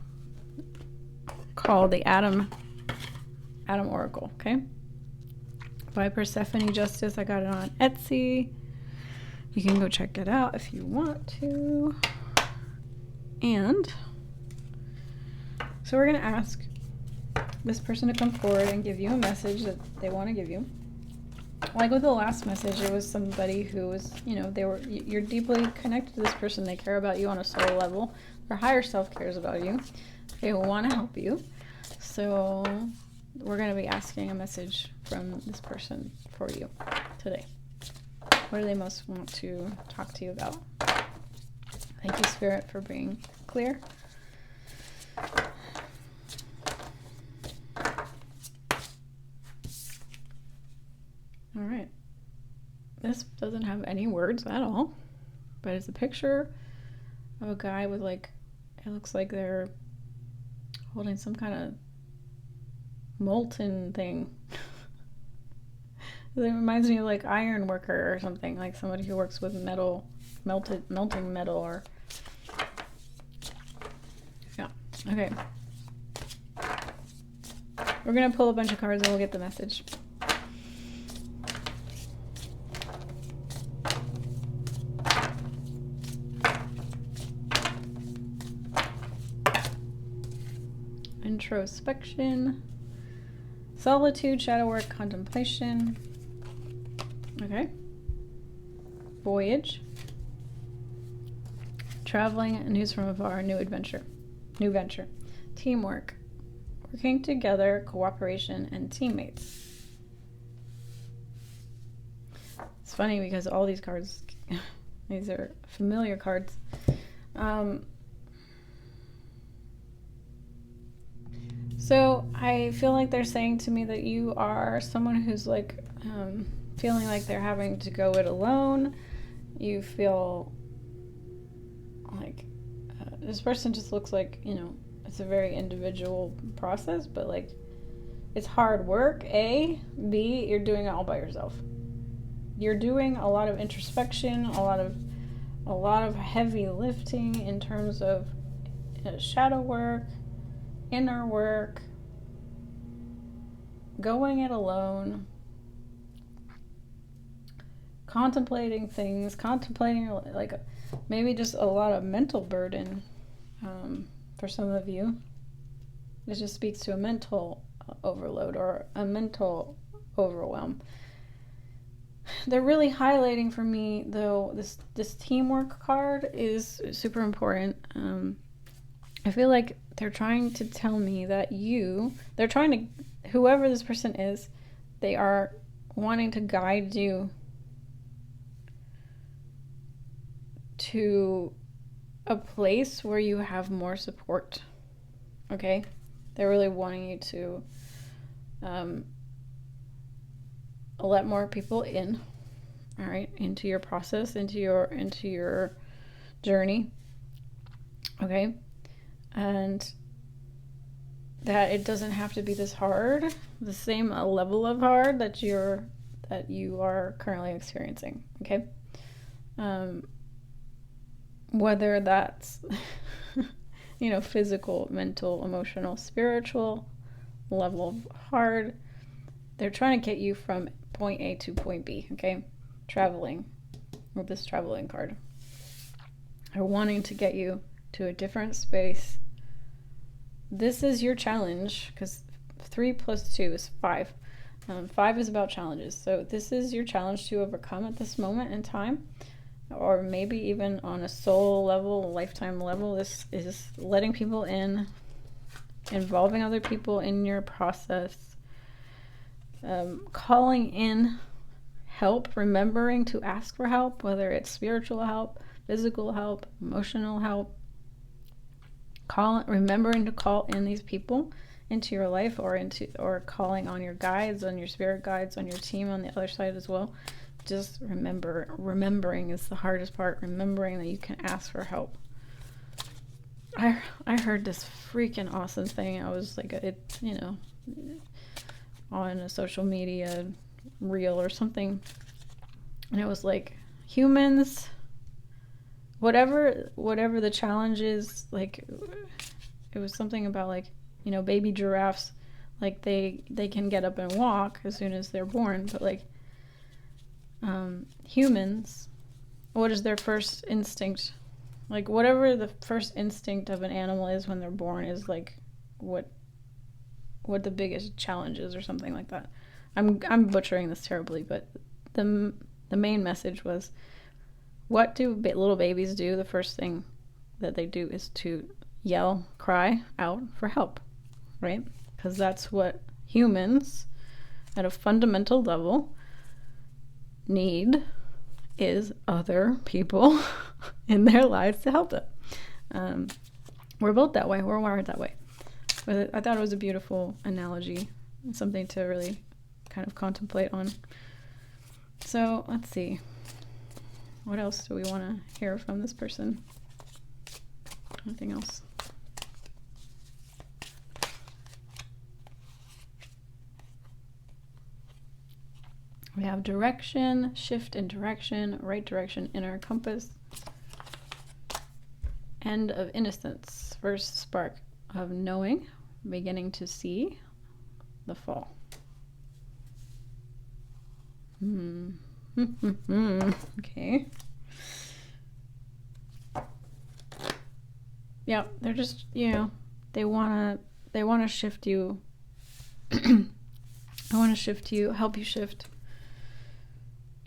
called the Adam Oracle, okay? By Persephone Justice. I got it on Etsy. You can go check it out if you want to. And so we're going to ask this person to come forward and give you a message that they want to give you. Like with the last message, it was somebody who was, you know, you're deeply connected to this person. They care about you on a soul level. Their higher self cares about you. They want to help you. So we're going to be asking a message from this person for you today. What do they most want to talk to you about? Thank you, Spirit, for being clear. All right. This doesn't have any words at all, but it's a picture of a guy with, like, it looks like they're holding some kind of molten thing. It reminds me of like iron worker or something, like somebody who works with metal, melting metal, or yeah. Okay. We're going to pull a bunch of cards and we'll get the message. Introspection, solitude, shadow work, contemplation. Okay. Voyage, traveling, news from afar, new venture, teamwork, working together, cooperation, and teammates. It's funny because all these cards, these are familiar cards. So I feel like they're saying to me that you are someone who's like feeling like they're having to go it alone. You feel like this person just looks like, you know, it's a very individual process, but like it's hard work, A. B, you're doing it all by yourself. You're doing a lot of introspection, a lot of heavy lifting in terms of shadow work, inner work, going it alone, contemplating things, contemplating like maybe just a lot of mental burden for some of you. This just speaks to a mental overload or a mental overwhelm. They're really highlighting for me, though, this teamwork card is super important. I feel like they're trying to tell me that whoever this person is, they are wanting to guide you to a place where you have more support. Okay? They're really wanting you to let more people in, all right, into your process, into your journey. Okay? And that it doesn't have to be this hard, the same level of hard that you are currently experiencing. Okay, whether that's you know, physical, mental, emotional, spiritual level of hard, they're trying to get you from point A to point B. Okay, traveling with this traveling card, they're wanting to get you to a different space. This is your challenge, because 3 + 2 is 5. 5 is about challenges. So this is your challenge to overcome at this moment in time, or maybe even on a soul level, a lifetime level. This is letting people in, involving other people in your process, calling in help, remembering to ask for help, whether it's spiritual help, physical help, emotional help. Remembering to call in these people into your life, or calling on your guides, on your spirit guides, on your team on the other side as well. Just remembering is the hardest part. Remembering that you can ask for help. I heard this freaking awesome thing. I was like, on a social media reel or something, and it was like, humans, whatever the challenge is, like, it was something about, like, you know, baby giraffes, like they can get up and walk as soon as they're born, but like humans, what is their first instinct? Like, whatever the first instinct of an animal is when they're born is like what the biggest challenge is, or something like that. I'm butchering this terribly, but the main message was, what do little babies do? The first thing that they do is to yell, cry out for help, right? Because that's what humans, at a fundamental level, need, is other people in their lives to help them. We're built that way. We're wired that way. But I thought it was a beautiful analogy, and something to really kind of contemplate on. So let's see. What else do we want to hear from this person? Anything else? We have direction, shift in direction, right direction, inner compass. End of innocence, first spark of knowing, beginning to see, the fall. Okay. Yeah, they're just, they want to shift you. I want to shift you, help you shift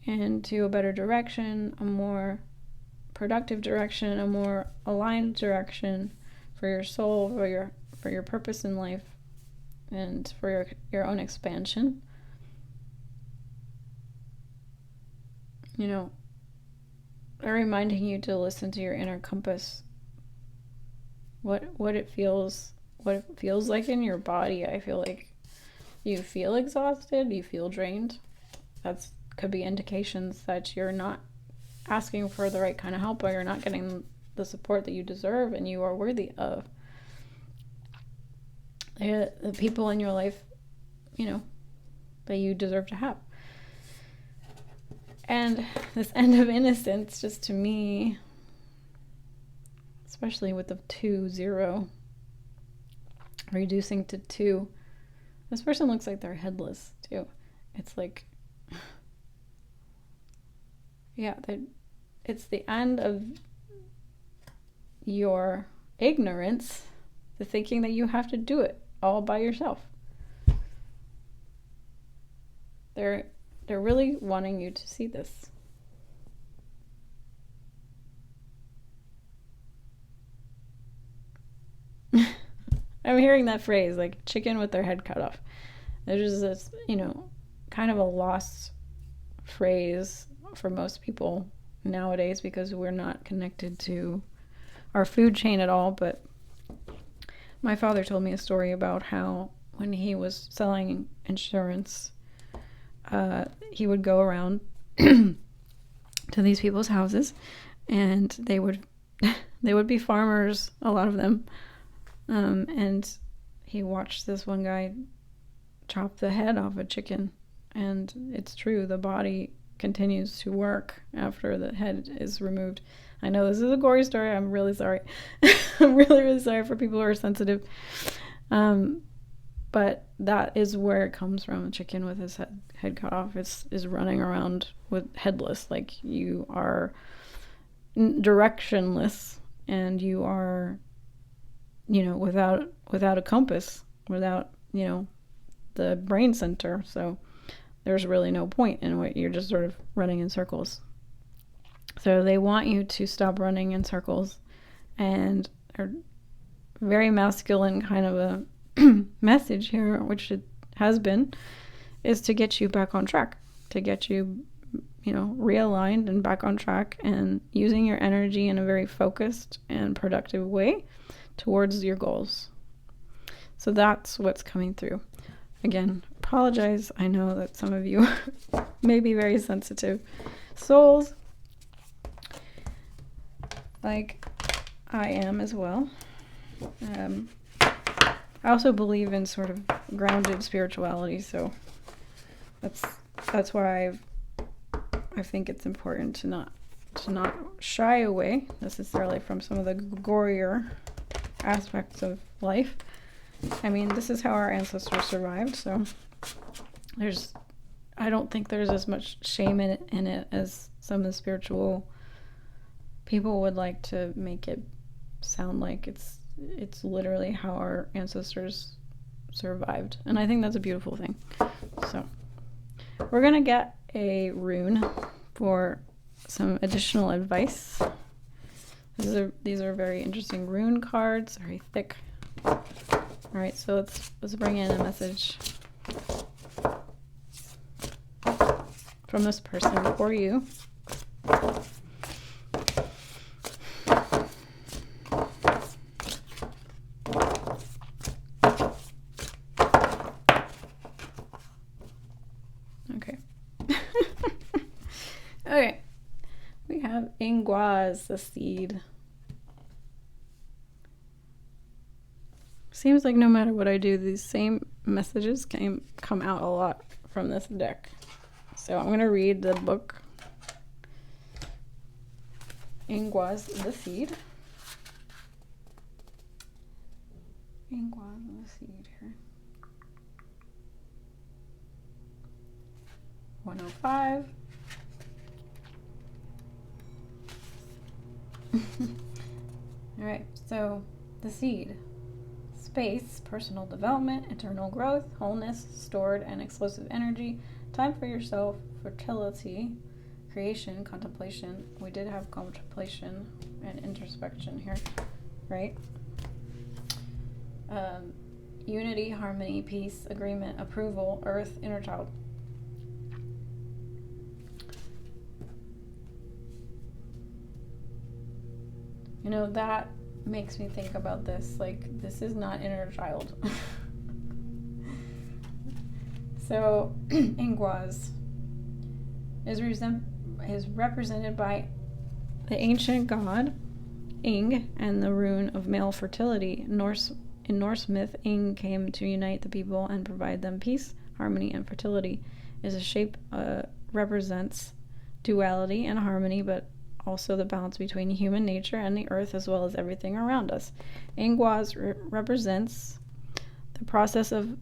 into a better direction, a more productive direction, a more aligned direction for your soul, for your purpose in life, and for your own expansion. They're reminding you to listen to your inner compass. What it feels like in your body. I feel like you feel exhausted, you feel drained. That could be indications that you're not asking for the right kind of help, or you're not getting the support that you deserve and you are worthy of. The people in your life, that you deserve to have. And this end of innocence, just to me, especially with the 2-0, reducing to 2, this person looks like they're headless too. It's like, yeah, it's the end of your ignorance, the thinking that you have to do it all by yourself. They're really wanting you to see this. I'm hearing that phrase, like chicken with their head cut off. There's this, kind of a lost phrase for most people nowadays because we're not connected to our food chain at all. But my father told me a story about how when he was selling insurance, he would go around to these people's houses, and they would be farmers, a lot of them, and he watched this one guy chop the head off a chicken, and it's true, the body continues to work after the head is removed. I know this is a gory story. I'm really sorry. I'm really, really sorry for people who are sensitive. But that is where it comes from. A chicken with his head cut off is running around with headless, like you are directionless, and you are, without a compass, without, the brain center. So there's really no point in what you're just sort of running in circles. So they want you to stop running in circles, and they're very masculine kind of a message here, which it has been, is to get you back on track, to get you, realigned and back on track and using your energy in a very focused and productive way towards your goals. So that's what's coming through. Again, apologize. I know that some of you may be very sensitive souls, like I am as well. I also believe in sort of grounded spirituality, so that's why I think it's important to not shy away necessarily from some of the gorier aspects of life. I mean, this is how our ancestors survived, so I don't think there's as much shame in it as some of the spiritual people would like to make it sound like. It's literally how our ancestors survived, and I think that's a beautiful thing. So we're gonna get a rune for some additional advice. These are very interesting rune cards, very thick. All right, so let's bring in a message from this person for you. Okay. Okay. We have Ingwaz, the seed. Seems like no matter what I do, these same messages come out a lot from this deck. So I'm going to read the book, Ingwaz, the seed. Ingwaz, the seed here. 105. All right, so the seed. Space, personal development, internal growth, wholeness, stored and explosive energy, time for yourself, fertility, creation, contemplation. We did have contemplation and introspection here, right? Unity, harmony, peace, agreement, approval, earth, inner child. You know, that makes me think about this. Like, this is not inner child. So, Ingwaz is represented by the ancient god Ing and the rune of male fertility. In Norse myth, Ing came to unite the people and provide them peace, harmony, and fertility. Is a shape represents duality and harmony, but also the balance between human nature and the earth, as well as everything around us. Ingwaz represents the process of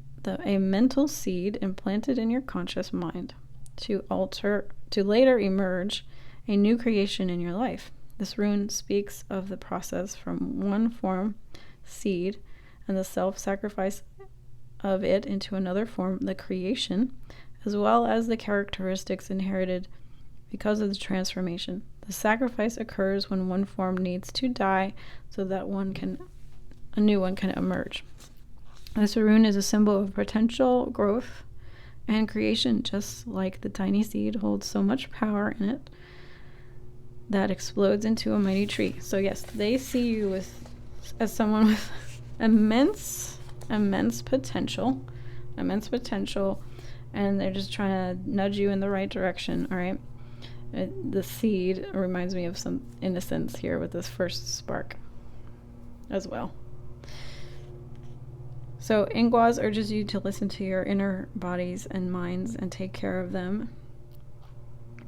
a mental seed implanted in your conscious mind to later emerge a new creation in your life. This rune speaks of the process from one form, seed, and the self-sacrifice of it into another form, the creation, as well as the characteristics inherited because of the transformation. The sacrifice occurs when one form needs to die so that a new one can emerge. This rune is a symbol of potential growth and creation, just like the tiny seed holds so much power in it that explodes into a mighty tree. So yes, they see you as someone with immense potential, and they're just trying to nudge you in the right direction, all right? The seed reminds me of some innocence here with this first spark as well. So Ingwaz urges you to listen to your inner bodies and minds and take care of them.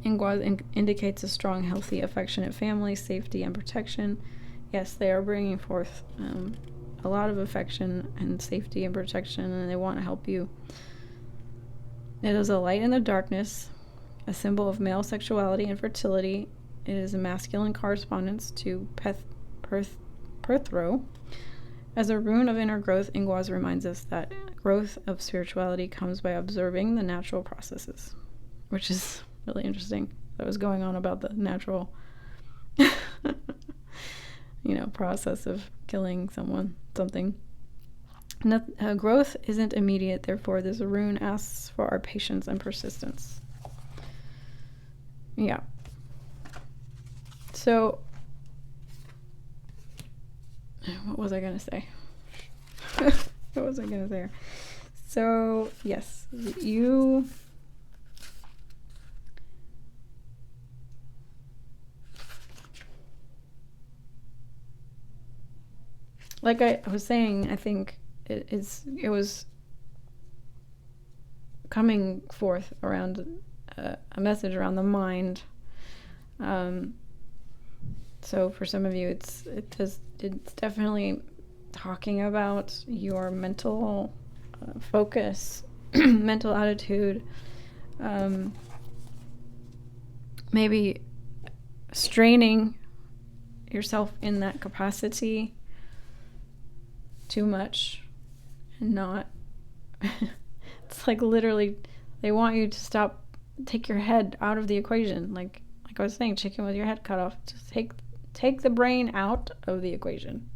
Ingwaz indicates a strong, healthy, affectionate family, safety, and protection. Yes, they are bringing forth a lot of affection and safety and protection, and they want to help you. It is a light in the darkness, a symbol of male sexuality and fertility. It is a masculine correspondence to Perthro. As a rune of inner growth, Ingwaz reminds us that growth of spirituality comes by observing the natural processes, which is really interesting. That was going on about the natural, process of killing something. Growth isn't immediate, therefore, this rune asks for our patience and persistence. Yeah. So, what was I going to say? So, yes, you... Like I was saying, I think it was coming forth around a message around the mind. So for some of you, it's definitely talking about your mental focus, mental attitude, maybe straining yourself in that capacity too much and not. It's like literally they want you to take your head out of the equation. Like I was saying, chicken with your head cut off. Just take the brain out of the equation.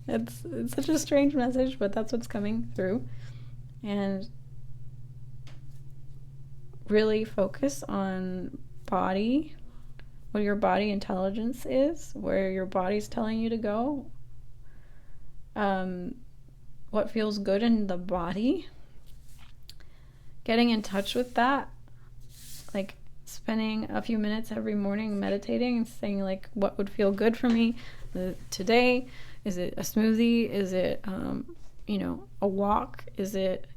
It's such a strange message, but that's what's coming through. And really focus on body, what your body intelligence is, where your body's telling you to go, what feels good in the body, getting in touch with that, like spending a few minutes every morning meditating and saying like, what would feel good for me today? Is it a smoothie? Is it a walk? Is it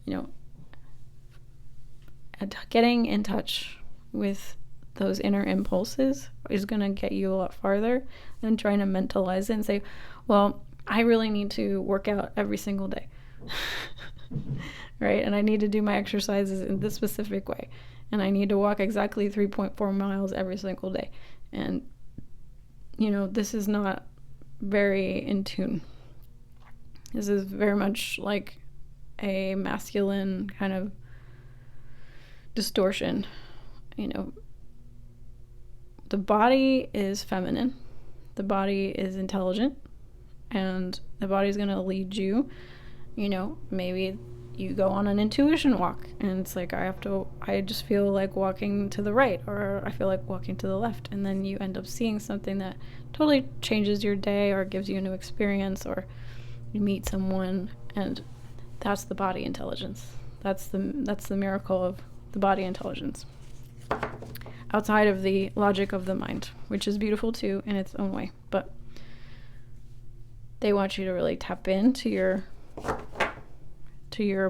getting in touch with those inner impulses is going to get you a lot farther than trying to mentalize it and say, well, I really need to work out every single day. right? And I need to do my exercises in this specific way. And I need to walk exactly 3.4 miles every single day. And, this is not very in tune. This is very much like a masculine kind of distortion. The body is feminine. The body is intelligent. And the body's going to lead you. Maybe you go on an intuition walk and it's like, I just feel like walking to the right, or I feel like walking to the left. And then you end up seeing something that totally changes your day or gives you a new experience, or you meet someone, and that's the body intelligence. That's the miracle of the body intelligence. Outside of the logic of the mind, which is beautiful too in its own way. But they want you to really tap into your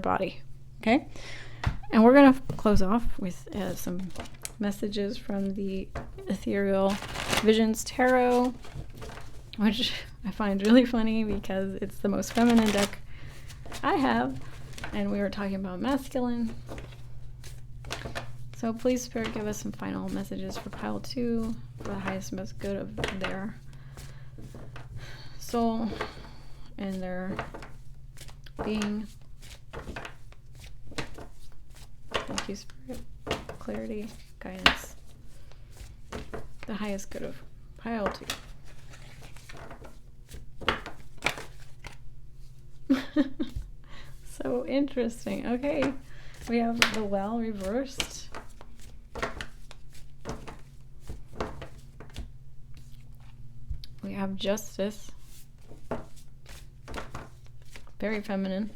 body, okay? And we're gonna close off with some messages from the Ethereal Visions Tarot, which I find really funny because it's the most feminine deck I have, and we were talking about masculine. So please, Spirit, give us some final messages for pile 2, for the highest, most good of their soul and their being. Thank you, Spirit. Clarity, guidance. The highest good of pile 2. So interesting. Okay. We have the Well reversed. We have Justice. Very feminine.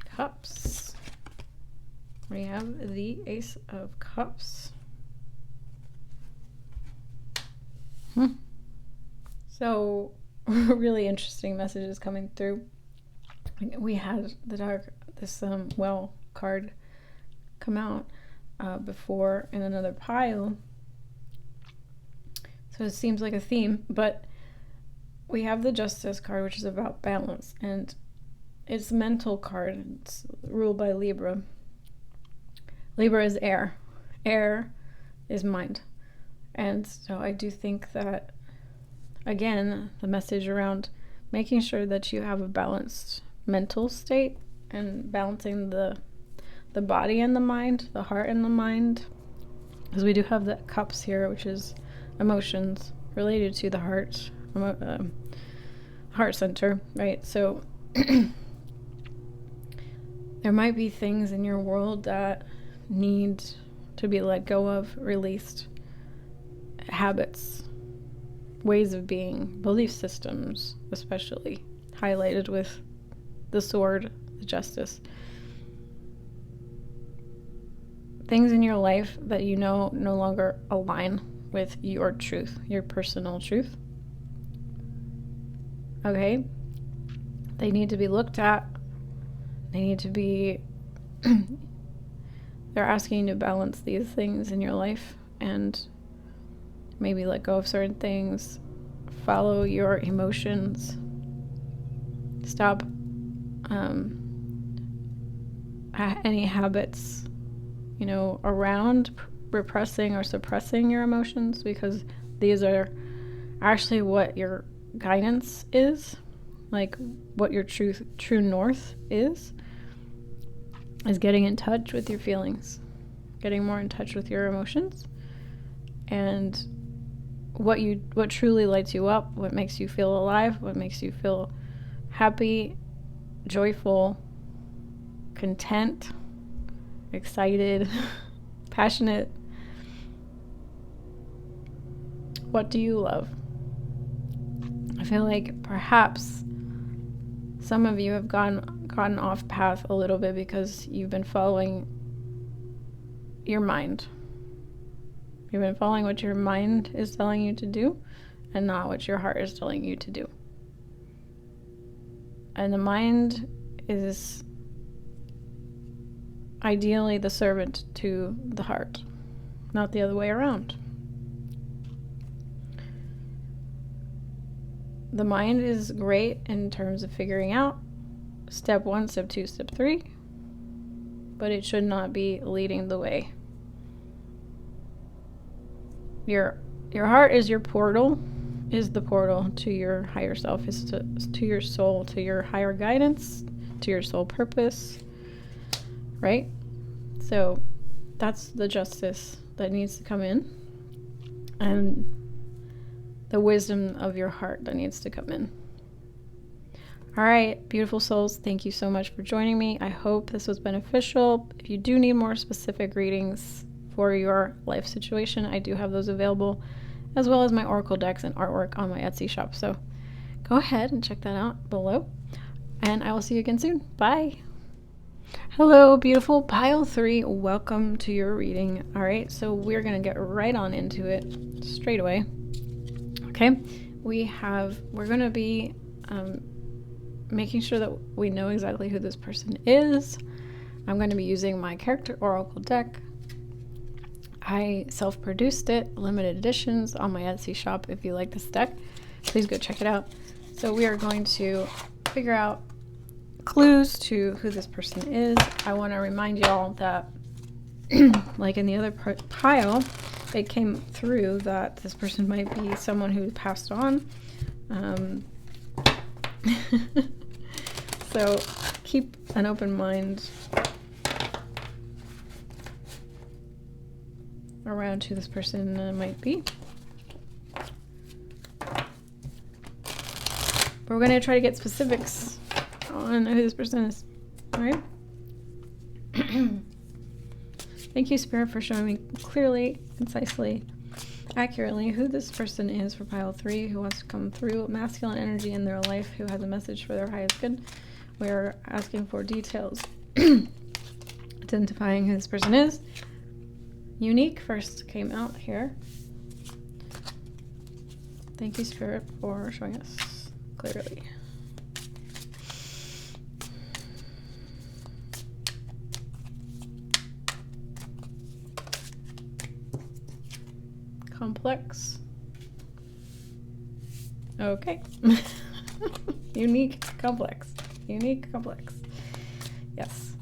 Cups. We have the Ace of Cups. So really interesting messages coming through. We had this Well card come out before in another pile. So it seems like a theme, but we have the Justice card, which is about balance, and it's a mental card. It's ruled by Libra. Libra is air. Air is mind. And so I do think that, again, the message around making sure that you have a balanced mental state and balancing the body and the mind, the heart and the mind, because we do have the Cups here, which is emotions related to the heart, heart center, right? So there might be things in your world that need to be let go of, released, habits, ways of being, belief systems, especially highlighted with the Sword, the Justice. Things in your life that no longer align with your truth, your personal truth. Okay? They need to be looked at. They need to be... They're asking you to balance these things in your life and maybe let go of certain things. Follow your emotions. Stop any habits, around repressing or suppressing your emotions, because these are actually what your guidance is, like what your true north is getting in touch with your feelings, getting more in touch with your emotions, and what truly lights you up, what makes you feel alive, what makes you feel happy, joyful, content, excited, passionate. What do you love? I feel like perhaps some of you have gotten off path a little bit because you've been following your mind. You've been following what your mind is telling you to do and not what your heart is telling you to do. And the mind is ideally the servant to the heart, not the other way around. the mind is great in terms of figuring out step 1, step 2, step 3, but it should not be leading the way. Your heart is your portal, is the portal to your higher self, is to your soul, to your higher guidance, to your soul purpose, right? So that's the justice that needs to come in, and the wisdom of your heart that needs to come in. All right, beautiful souls, thank you so much for joining me. I hope this was beneficial. If you do need more specific readings for your life situation, I do have those available, as well as my oracle decks and artwork on my Etsy shop. So go ahead and check that out below, and I will see you again soon. Bye. Hello, beautiful pile 3. Welcome to your reading. All right, so we're going to get right on into it straight away. Okay, we're going to be making sure that we know exactly who this person is. I'm going to be using my character oracle deck. I self-produced it, limited editions, on my Etsy shop. If you like this deck, please go check it out. So we are going to figure out clues to who this person is. I want to remind y'all that like in the other pile, it came through that this person might be someone who passed on. So keep an open mind around who this person might be. But we're going to try to get specifics on who this person is. All right? Thank you, Spirit, for showing me clearly, concisely, accurately who this person is for pile 3, who wants to come through, masculine energy in their life, who has a message for their highest good. We're asking for details, identifying who this person is. Unique first came out here. Thank you, Spirit, for showing us clearly. Complex. Okay. Unique, complex. Unique, complex. Yes.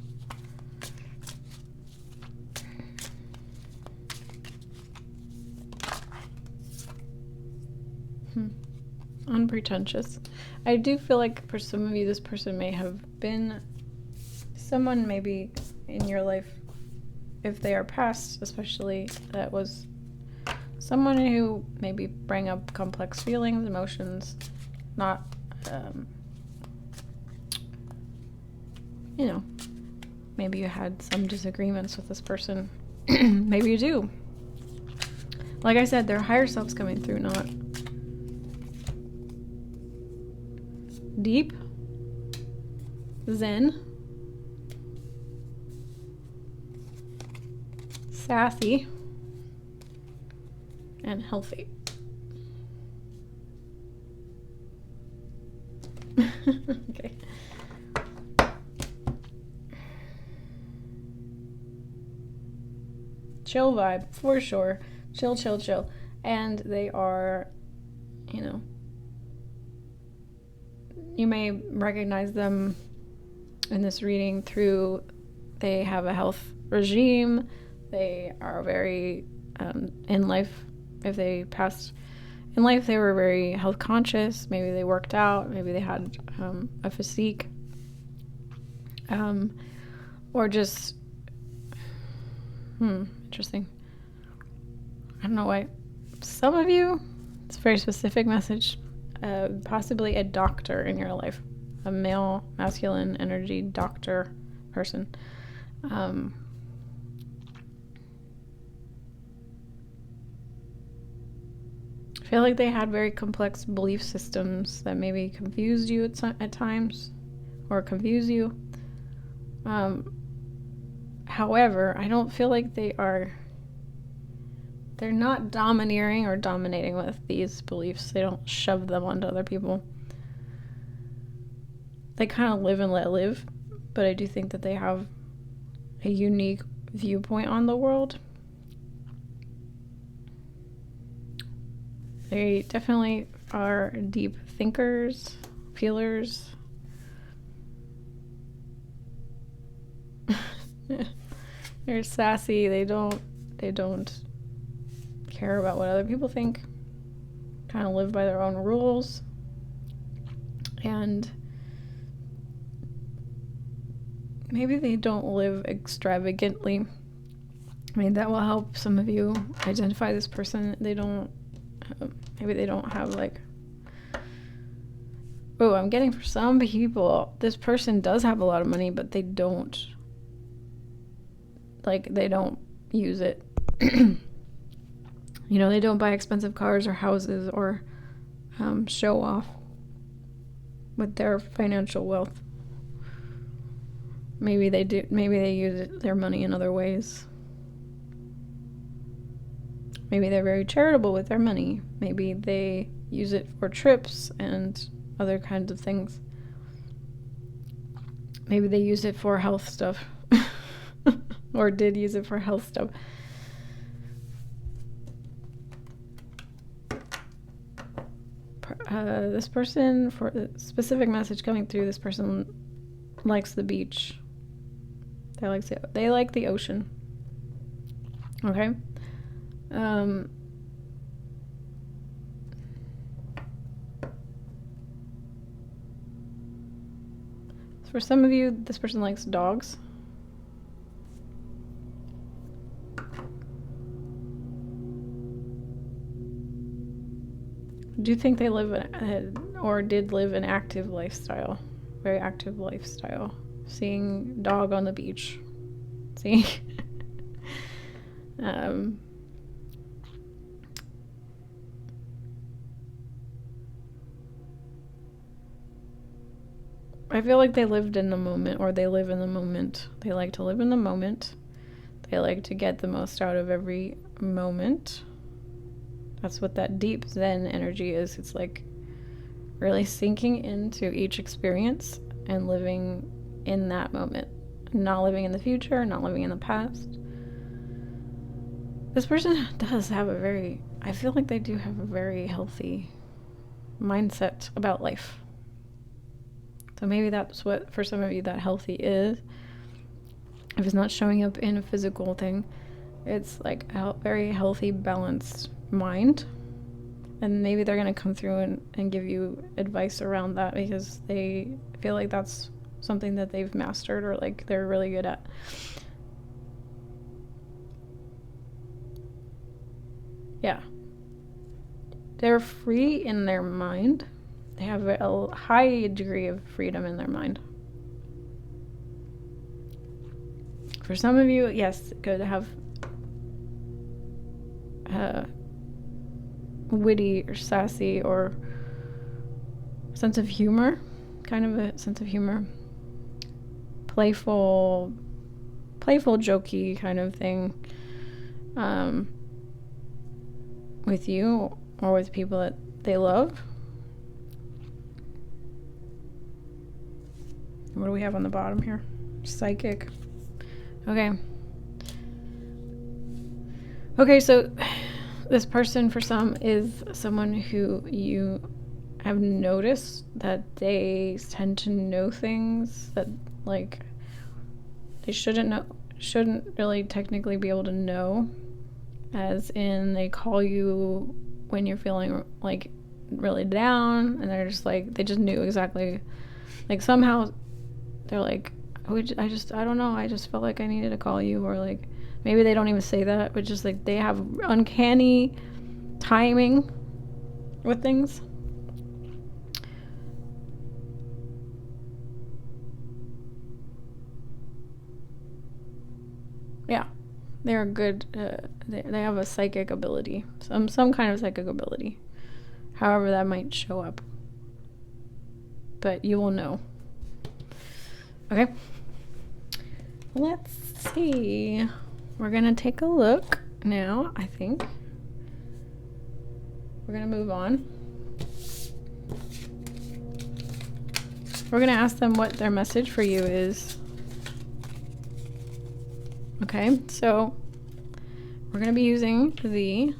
Unpretentious. I do feel like for some of you, this person may have been someone maybe in your life, if they are past especially, that was someone who maybe bring up complex feelings, emotions, not, maybe you had some disagreements with this person. Maybe you do. Like I said, their higher self's coming through, not deep, zen, sassy, and healthy. Okay. Chill vibe, for sure. Chill, chill, chill. And they are, you may recognize them in this reading through, they have a health regime. They are very, in life, if they passed in life, they were very health conscious. Maybe they worked out. Maybe they had a physique. Or just, interesting. I don't know why. Some of you, it's a very specific message, possibly a doctor in your life, a male, masculine energy doctor person. I feel like they had very complex belief systems that maybe confused you at times, or confuse you. However, I don't feel like they're not domineering or dominating with these beliefs. They don't shove them onto other people. They kind of live and let live, but I do think that they have a unique viewpoint on the world. They definitely are deep thinkers, feelers. They're sassy. They don't care about what other people think. Kind of live by their own rules. And maybe they don't live extravagantly. I mean, that will help some of you identify this person. They don't, maybe they don't have like, oh, I'm getting for some people, this person does have a lot of money, but they don't use it. You know, they don't buy expensive cars or houses or show off with their financial wealth. Maybe they do. Maybe they use their money in other ways. Maybe they're very charitable with their money. Maybe they use it for trips and other kinds of things. Maybe they use it for health stuff. Or did use it for health stuff. This person, for a specific message coming through, this person likes the beach. They like the ocean. Okay? For some of you, this person likes dogs. Do you think they live or did live an active lifestyle? Very active lifestyle. Seeing dog on the beach. See? I feel like they lived in the moment, or they live in the moment. They like to live in the moment. They like to get the most out of every moment. That's what that deep Zen energy is. It's like really sinking into each experience and living in that moment. Not living in the future, not living in the past. This person does have I feel like they do have a very healthy mindset about life. So maybe that's what, for some of you, that healthy is. If it's not showing up in a physical thing, it's like a very healthy, balanced mind. And maybe they're going to come through and give you advice around that because they feel like that's something that they've mastered or like they're really good at. Yeah. They're free in their mind. They have a high degree of freedom in their mind. For some of you, yes, good to have witty or sassy or sense of humor, kind of a sense of humor. Playful, jokey kind of thing with you or with people that they love. What do we have on the bottom here? Psychic. Okay, so this person for some is someone who you have noticed that they tend to know things that like they shouldn't really technically be able to know, as in they call you when you're feeling like really down and they're just like, they just knew exactly, like somehow they're like, I don't know, I just felt like I needed to call you, or like maybe they don't even say that, but just like they have uncanny timing with things. Yeah, they're good. They have a psychic ability, some kind of psychic ability, however that might show up. But you will know. Okay. Let's see. We're gonna take a look now. I think we're gonna move on. We're gonna ask them what their message for you is. Okay, so we're going to be using the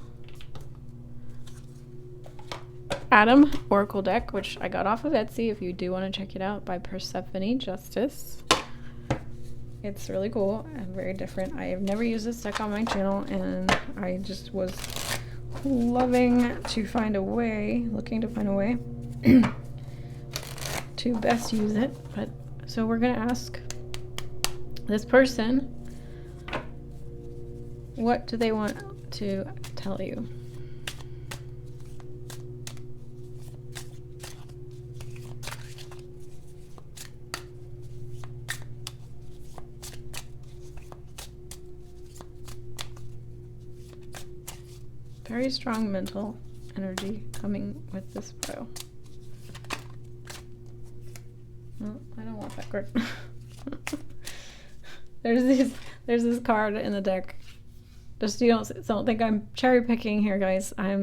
Adam Oracle deck, which I got off of Etsy if you do want to check it out, by Persephone Justice. It's really cool and very different. I have never used this deck on my channel, and I just was looking to find a way to best use it. But so we're gonna ask this person, what do they want to tell you? Very strong mental energy coming with this pile. Oh, I don't want that card. There's this card in the deck. Just you don't think I'm cherry picking here, guys. I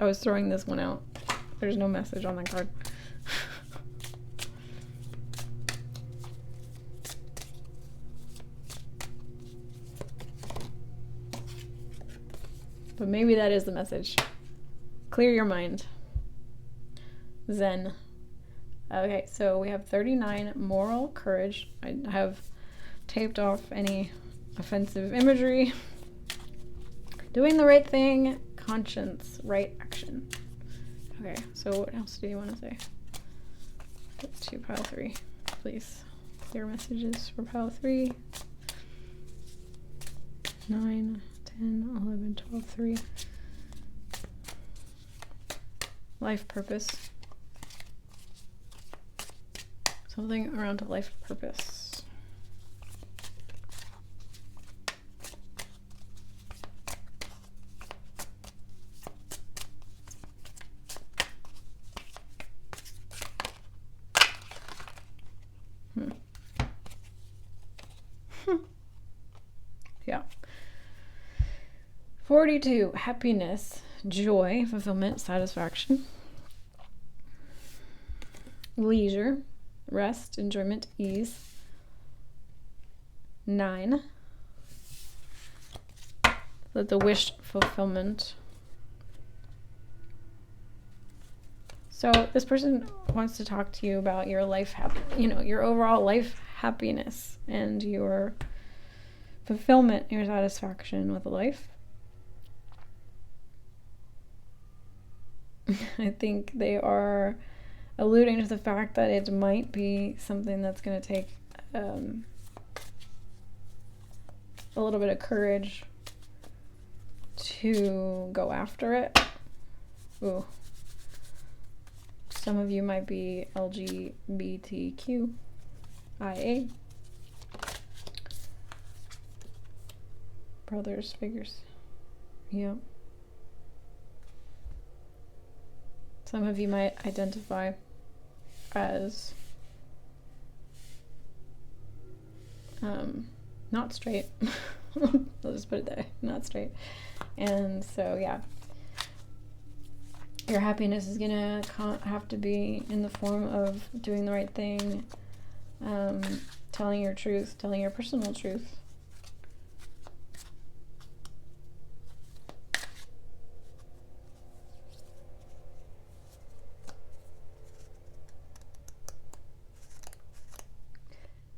was throwing this one out. There's no message on that card. But maybe that is the message. Clear your mind. Zen. Okay, so we have 39, moral courage. I have taped off any offensive imagery. Doing the right thing, conscience, right action. Okay, so what else do you want to say? Get to pile 3, please. Clear messages for pile 3. 9, 10, 11, 12, 3. Life purpose. Something around a life purpose. Yeah. 42, happiness, joy, fulfillment, satisfaction. Leisure, rest, enjoyment, ease. 9, the wish fulfillment. So this person wants to talk to you about your life, your overall life happiness and your fulfillment, your satisfaction with life. I think they are alluding to the fact that it might be something that's going to take a little bit of courage to go after it. Ooh. Some of you might be LGBTQIA. Brothers, figures. Yeah. Some of you might identify as not straight. I'll just put it there, not straight. And so, yeah. Your happiness is gonna have to be in the form of doing the right thing, telling your truth, telling your personal truth.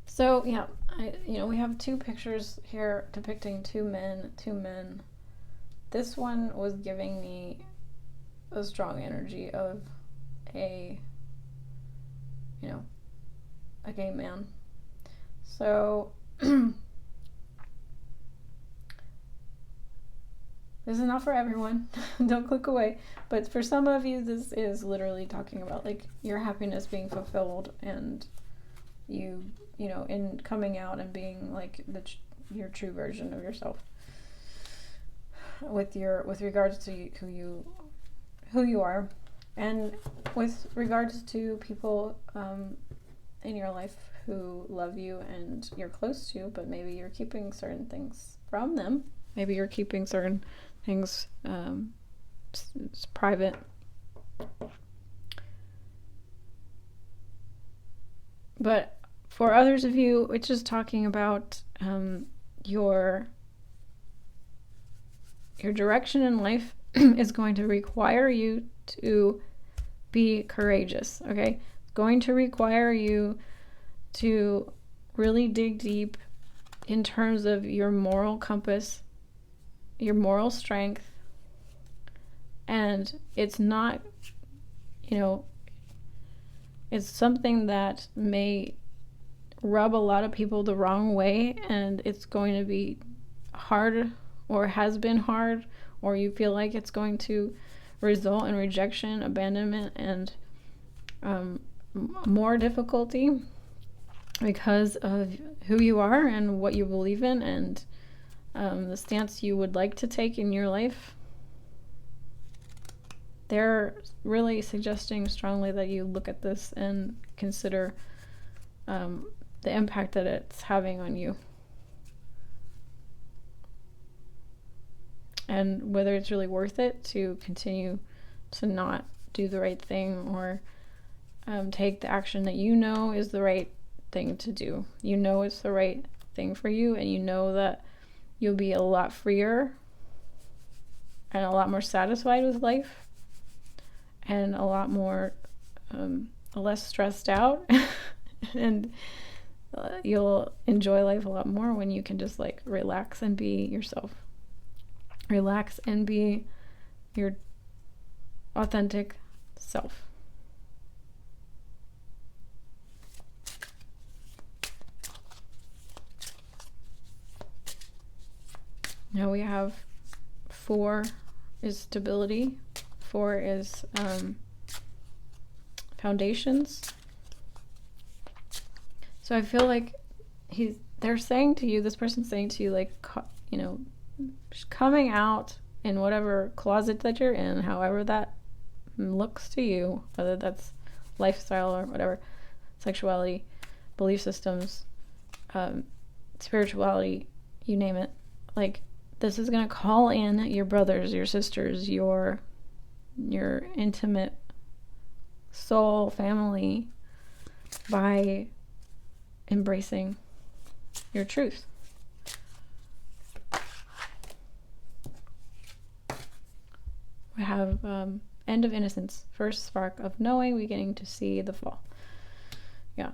So yeah, we have 2 pictures here depicting 2 men. This one was giving me a strong energy of a gay man. So this is not for everyone. Don't click away. But for some of you, this is literally talking about like your happiness being fulfilled and you in coming out and being like your true version of yourself with regards to who you are, and with regards to people in your life who love you and you're close to, but maybe you're keeping certain things from them. Maybe you're keeping certain things private. But for others of you, it's just talking about your direction in life is going to require you to be courageous, okay? It's going to require you to really dig deep in terms of your moral compass, your moral strength, and it's not, it's something that may rub a lot of people the wrong way, and it's going to be hard, or has been hard, or you feel like it's going to result in rejection, abandonment, and more difficulty because of who you are and what you believe in, and the stance you would like to take in your life. They're really suggesting strongly that you look at this and consider the impact that it's having on you, and whether it's really worth it to continue to not do the right thing, or take the action that you know is the right thing to do. You know it's the right thing for you, and you know that you'll be a lot freer and a lot more satisfied with life, and a lot more less stressed out and you'll enjoy life a lot more when you can just like relax and be yourself. Relax and be your authentic self. Now we have 4 is stability. 4 is foundations. So I feel like they're saying to you, this person's saying to you, like, coming out in whatever closet that you're in, however that looks to you, whether that's lifestyle or whatever, sexuality, belief systems, spirituality, you name it. Like, this is going to call in your brothers, your sisters, your intimate soul family by embracing your truth. We have end of innocence, first spark of knowing, beginning to see the fall. Yeah,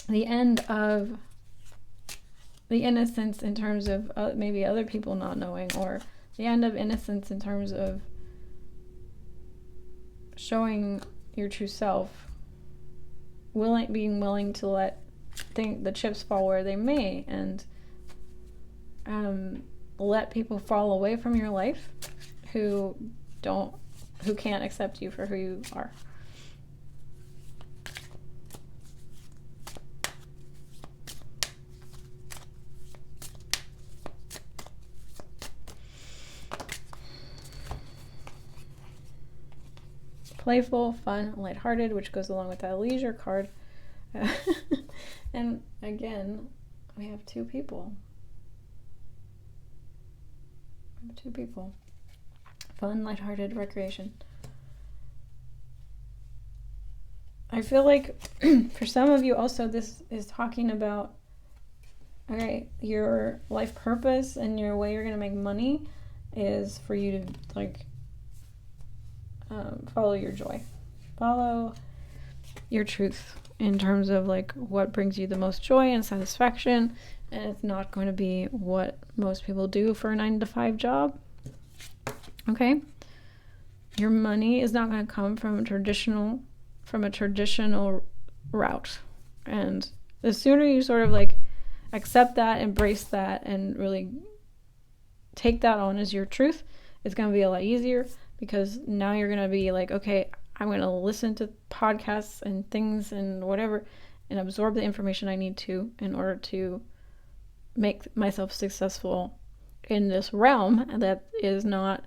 the end of the innocence in terms of maybe other people not knowing, or the end of innocence in terms of showing your true self, being willing to let the chips fall where they may, and let people fall away from your life who can't accept you for who you are. Playful, fun, lighthearted, which goes along with that leisure card. And again, we have 2 people. Fun, lighthearted, recreation. I feel like for some of you also, this is talking about, okay, your life purpose and your way you're going to make money is for you to, like, follow your joy, follow your truth in terms of like what brings you the most joy and satisfaction, and it's not going to be what most people do for a 9-to-5 job. Okay, your money is not going to come from a traditional route, and the sooner you sort of like accept that, embrace that, and really take that on as your truth, it's going to be a lot easier. Because now you're going to be like, okay, I'm going to listen to podcasts and things and whatever and absorb the information I need to in order to make myself successful in this realm that is not,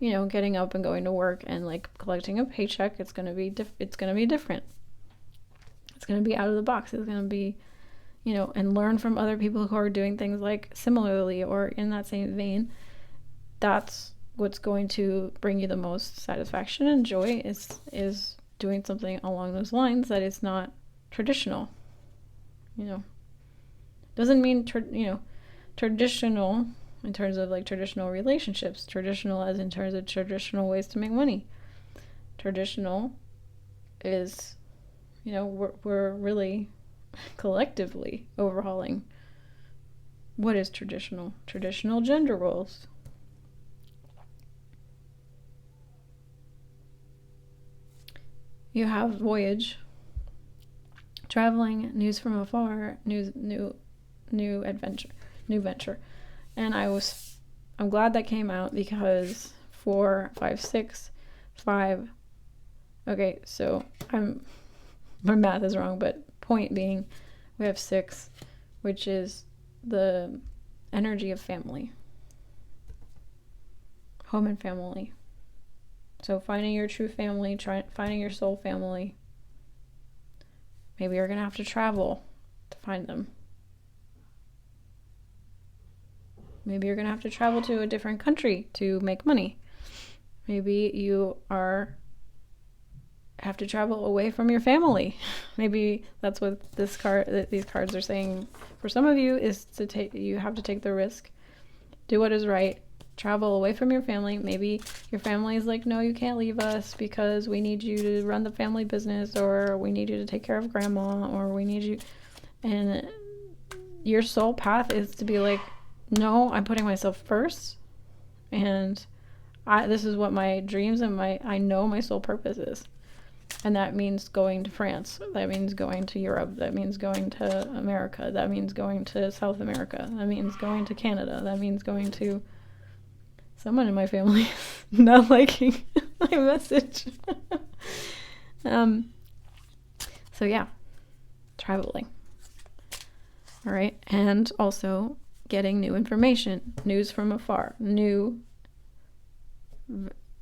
getting up and going to work and like collecting a paycheck. It's going to be different. It's going to be out of the box. It's going to be, and learn from other people who are doing things like similarly or in that same vein. That's what's going to bring you the most satisfaction and joy is doing something along those lines that is not traditional. Doesn't mean traditional in terms of like traditional relationships, traditional as in terms of traditional ways to make money. Traditional is, you know, we're really collectively overhauling what is traditional gender roles. You have voyage, traveling, news from afar, new venture. And I'm glad that came out, because 4, 5, 6, 5. Okay, so my math is wrong, but point being, we have 6, which is the energy of family, home and family. So finding your true family, finding your soul family. Maybe you're gonna have to travel to find them. Maybe you're gonna have to travel to a different country to make money. Maybe you have to travel away from your family. Maybe that's what these cards are saying. For some of you, is you have to take the risk, do what is right, travel away from your family. Maybe your family is like, no, you can't leave us because we need you to run the family business, or we need you to take care of grandma, or we need you. And your soul path is to be like, no, I'm putting myself first, and this is what my dreams and I know my soul purpose is. And that means going to France. That means going to Europe. That means going to America. That means going to South America. That means going to Canada. That means going to... Someone in my family is not liking my message. So yeah, traveling. All right. And also getting new information, news from afar, new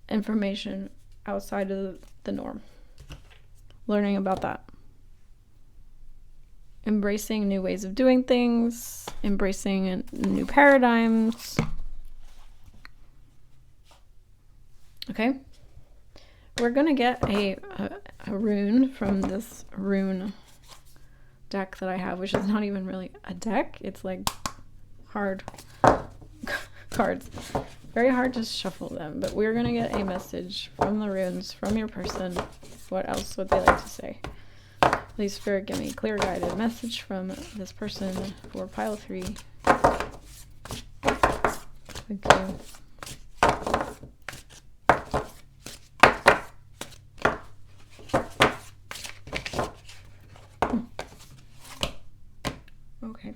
information outside of the norm. Learning about that. Embracing new ways of doing things, embracing new paradigms. Okay, we're gonna get a rune from this rune deck that I have, which is not even really a deck. It's like hard cards. Very hard to shuffle them, but we're gonna get a message from the runes, from your person. What else would they like to say? Please, Spirit, give me a clear guided message from this person for pile 3. Thank you. Okay.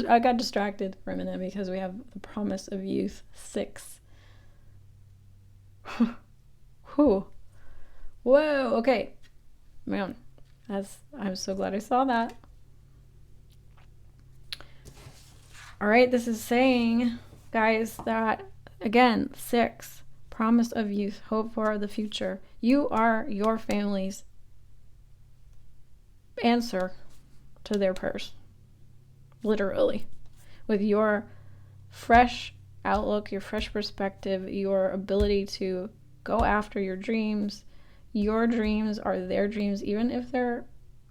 I got distracted for a minute because we have the promise of youth 6. Whew. Whoa, okay. Man, I'm so glad I saw that. All right, this is saying, guys, that again, 6, promise of youth, hope for the future. You are your family's answer to their prayers. Literally. With your fresh outlook, your fresh perspective, your ability to go after your dreams. Your dreams are their dreams, even if they're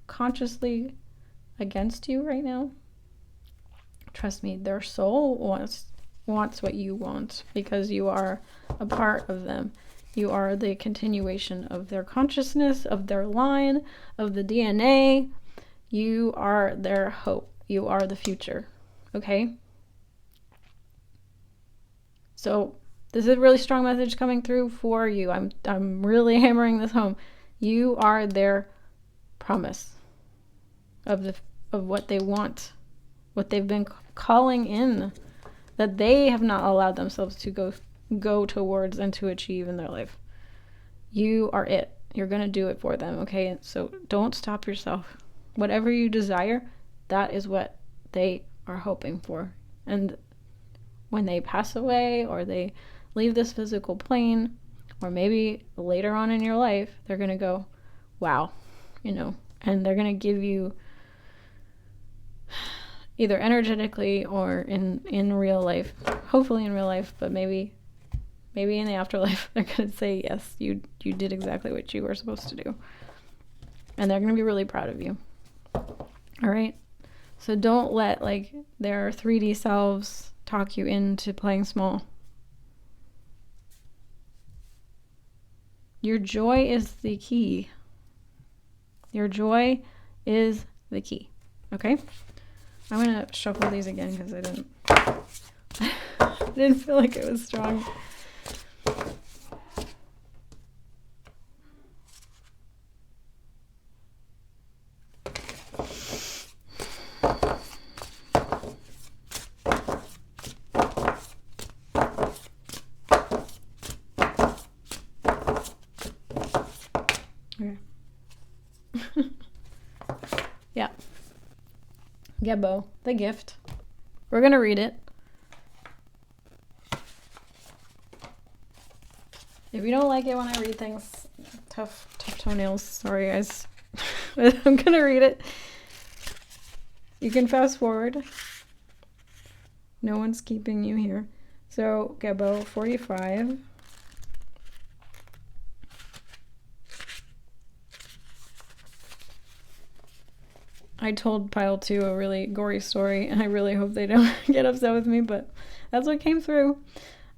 consciously against you right now. Trust me, their soul wants what you want, because you are a part of them. You are the continuation of their consciousness, of their line, of the DNA. You are their hope. You are the future. Okay? So this is a really strong message coming through for you. I'm really hammering this home. You are their promise of what they want, what they've been calling in, that they have not allowed themselves to go towards and to achieve in their life. You are it. You're going to do it for them, okay? So don't stop yourself. Whatever you desire, that is what they are hoping for. And when they pass away, or they leave this physical plane, or maybe later on in your life, they're going to go, wow, and they're going to give you, either energetically or in real life, hopefully in real life, but maybe in the afterlife, they're going to say, yes, you did exactly what you were supposed to do. And they're going to be really proud of you. All right. So don't let like their 3D selves talk you into playing small. Your joy is the key. Your joy is the key. Okay? I'm going to shuffle these again because I didn't feel like it was strong. Okay. Yeah. Gebo, the gift. We're going to read it. If you don't like it when I read things, tough toenails. Sorry, guys. I'm going to read it. You can fast forward. No one's keeping you here. So, Gebo, 45. I told Pile 2 a really gory story, and I really hope they don't get upset with me, but that's what came through.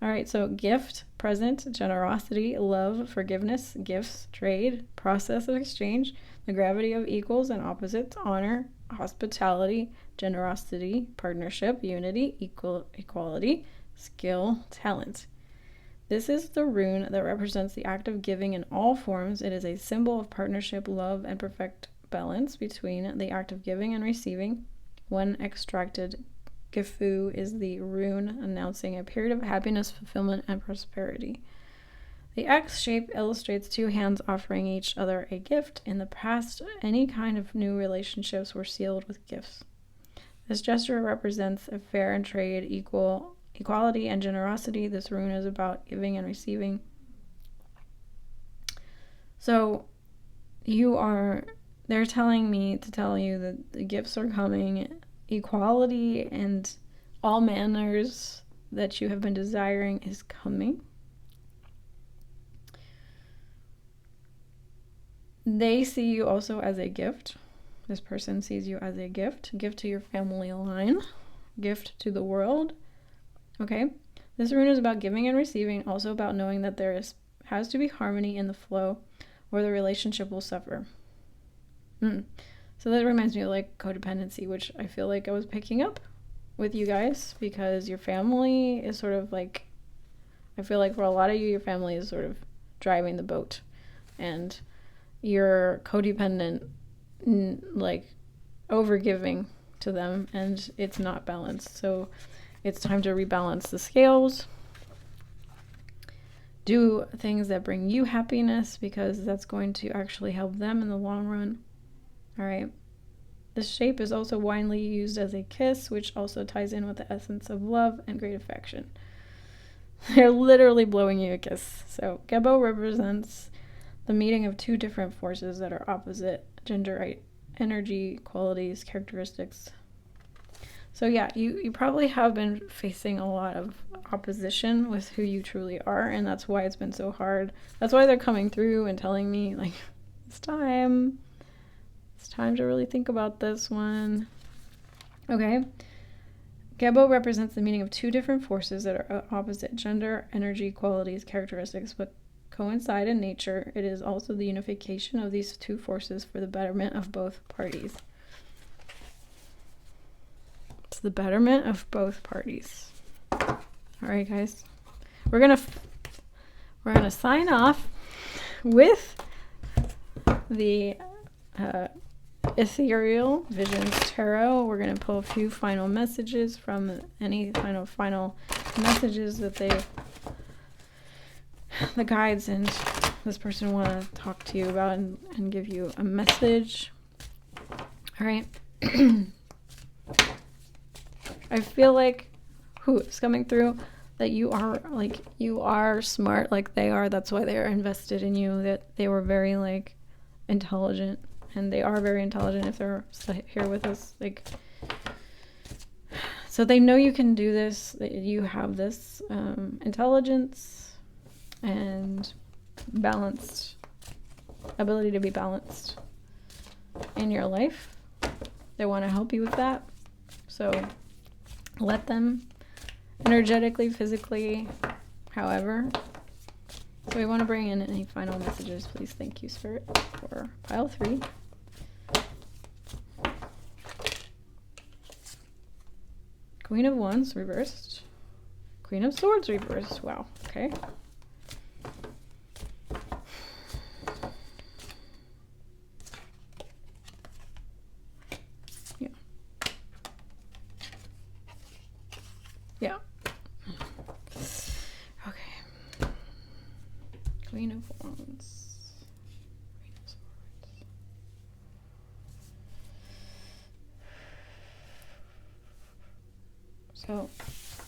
All right, so gift, present, generosity, love, forgiveness, gifts, trade, process of exchange, the gravity of equals and opposites, honor, hospitality, generosity, partnership, unity, equality, skill, talent. This is the rune that represents the act of giving in all forms. It is a symbol of partnership, love, and perfect balance between the act of giving and receiving. When extracted, Gifu is the rune announcing a period of happiness, fulfillment, and prosperity. The X shape illustrates two hands offering each other a gift. In the past, any kind of new relationships were sealed with gifts. This gesture represents a fair and trade, equality, and generosity. This rune is about giving and receiving. So, they're telling me to tell you that the gifts are coming, equality and all manners that you have been desiring is coming. They see you also as a gift. This person sees you as a gift to your family line, gift to the world. Okay? This rune is about giving and receiving, also about knowing that has to be harmony in the flow or the relationship will suffer. So that reminds me of like codependency, which I feel like I was picking up with you guys, because your family is sort of like, I feel like for a lot of you, your family is sort of driving the boat, and you're codependent, like overgiving to them, and it's not balanced. So it's time to rebalance the scales. Do things that bring you happiness, because that's going to actually help them in the long run. All right. This shape is also widely used as a kiss, which also ties in with the essence of love and great affection. They're literally blowing you a kiss. So Gebo represents the meeting of two different forces that are opposite gender, energy, qualities, characteristics. So yeah, you probably have been facing a lot of opposition with who you truly are, and that's why it's been so hard. That's why they're coming through and telling me, like, it's time to really think about this one. Okay. Gebo represents the meaning of two different forces that are opposite gender, energy, qualities, characteristics, but coincide in nature. It is also the unification of these two forces for the betterment of both parties. It's the betterment of both parties. All right, guys. We're gonna sign off with the Ethereal Visions Tarot. We're going to pull a few final messages from any final messages that the guides and this person want to talk to you about and give you a message. All right. I feel like it's coming through that you are smart like they are. That's why they are invested in you, that they were very like intelligent. And they are very intelligent if they're here with us. Like, so they know you can do this, that you have this intelligence and balanced ability to be balanced in your life. They want to help you with that. So let them, energetically, physically, however. So we want to bring in any final messages, please. Thank you, Spirit, for pile 3. Queen of Wands reversed. Queen of Swords reversed. Wow. Okay. Yeah. Yeah. Okay. Queen of Wands. Queen of Swords. So,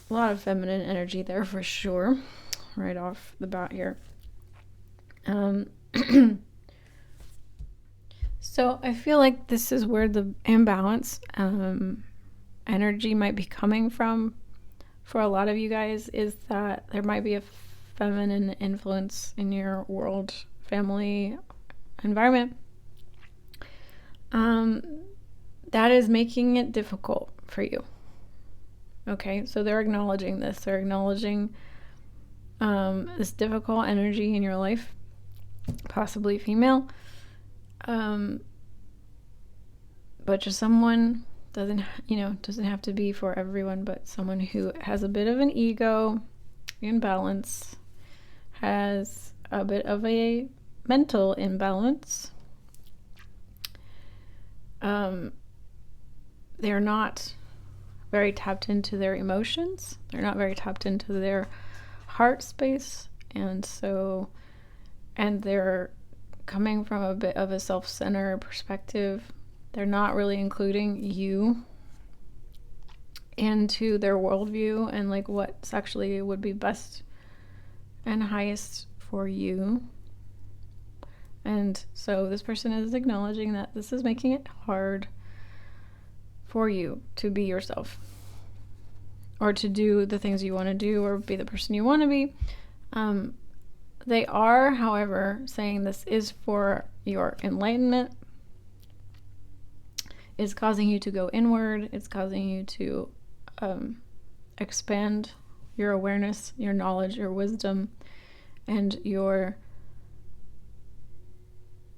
a lot of feminine energy there for sure, right off the bat here. So I feel like this is where the imbalance energy might be coming from for a lot of you guys, is that there might be a feminine influence in your world, family, environment that is making it difficult for you. Okay, so they're acknowledging this. They're acknowledging this difficult energy in your life, possibly female. But just someone doesn't have to be for everyone, but someone who has a bit of an ego, imbalance, has a bit of a mental imbalance. They're not very tapped into their emotions. They're not very tapped into their heart space. And they're coming from a bit of a self-centered perspective. They're not really including you into their worldview and like what's actually would be best and highest for you. And so this person is acknowledging that this is making it hard for you to be yourself, or to do the things you want to do, or be the person you want to be. They are, however, saying this is for your enlightenment. It's causing you to go inward. It's causing you to expand your awareness, your knowledge, your wisdom, and your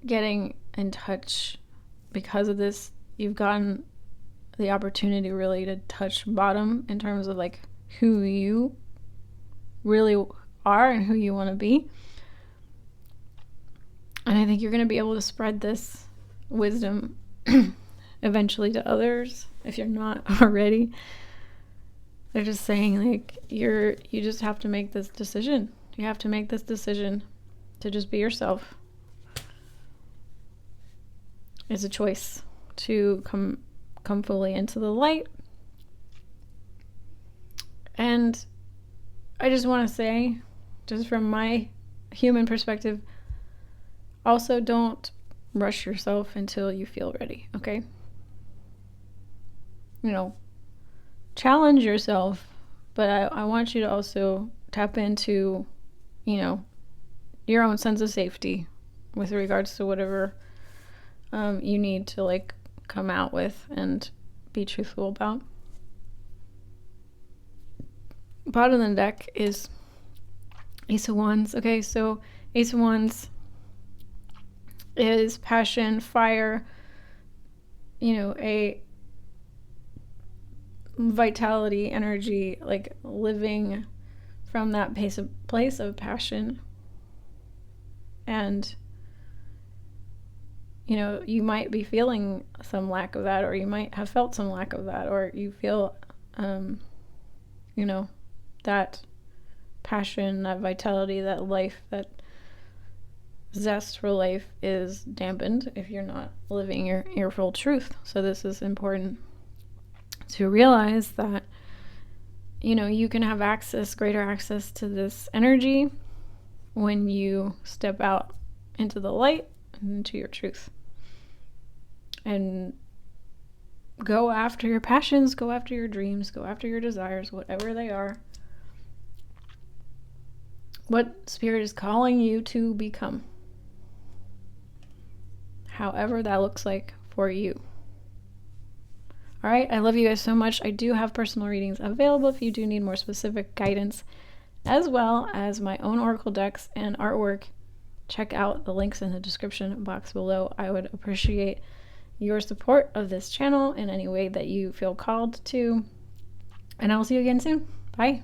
getting in touch. Because of this, you've gotten the opportunity really to touch bottom in terms of like who you really are and who you want to be. And I think you're going to be able to spread this wisdom eventually to others if you're not already. They're just saying like you just have to make this decision. You have to make this decision to just be yourself. It's a choice to come fully into the light. And I just want to say, just from my human perspective, also don't rush yourself until you feel ready, okay? Challenge yourself, but I want you to also tap into, your own sense of safety with regards to whatever you need to like come out with and be truthful about. Bottom of the deck is Ace of Wands. Okay, so Ace of Wands is passion, fire, a vitality, energy, like living from that place of passion. And you might be feeling some lack of that, or you might have felt some lack of that, or you feel that passion, that vitality, that life, that zest for life is dampened if you're not living your full truth. So this is important to realize that you can have greater access to this energy when you step out into the light and into your truth and go after your passions, go after your dreams, go after your desires, whatever they are, what Spirit is calling you to become, however that looks like for you. All right, I love you guys so much. I do have personal readings available if you do need more specific guidance, as well as my own oracle decks and artwork. Check out the links in the description box below. I would appreciate your support of this channel in any way that you feel called to. And I will see you again soon. Bye.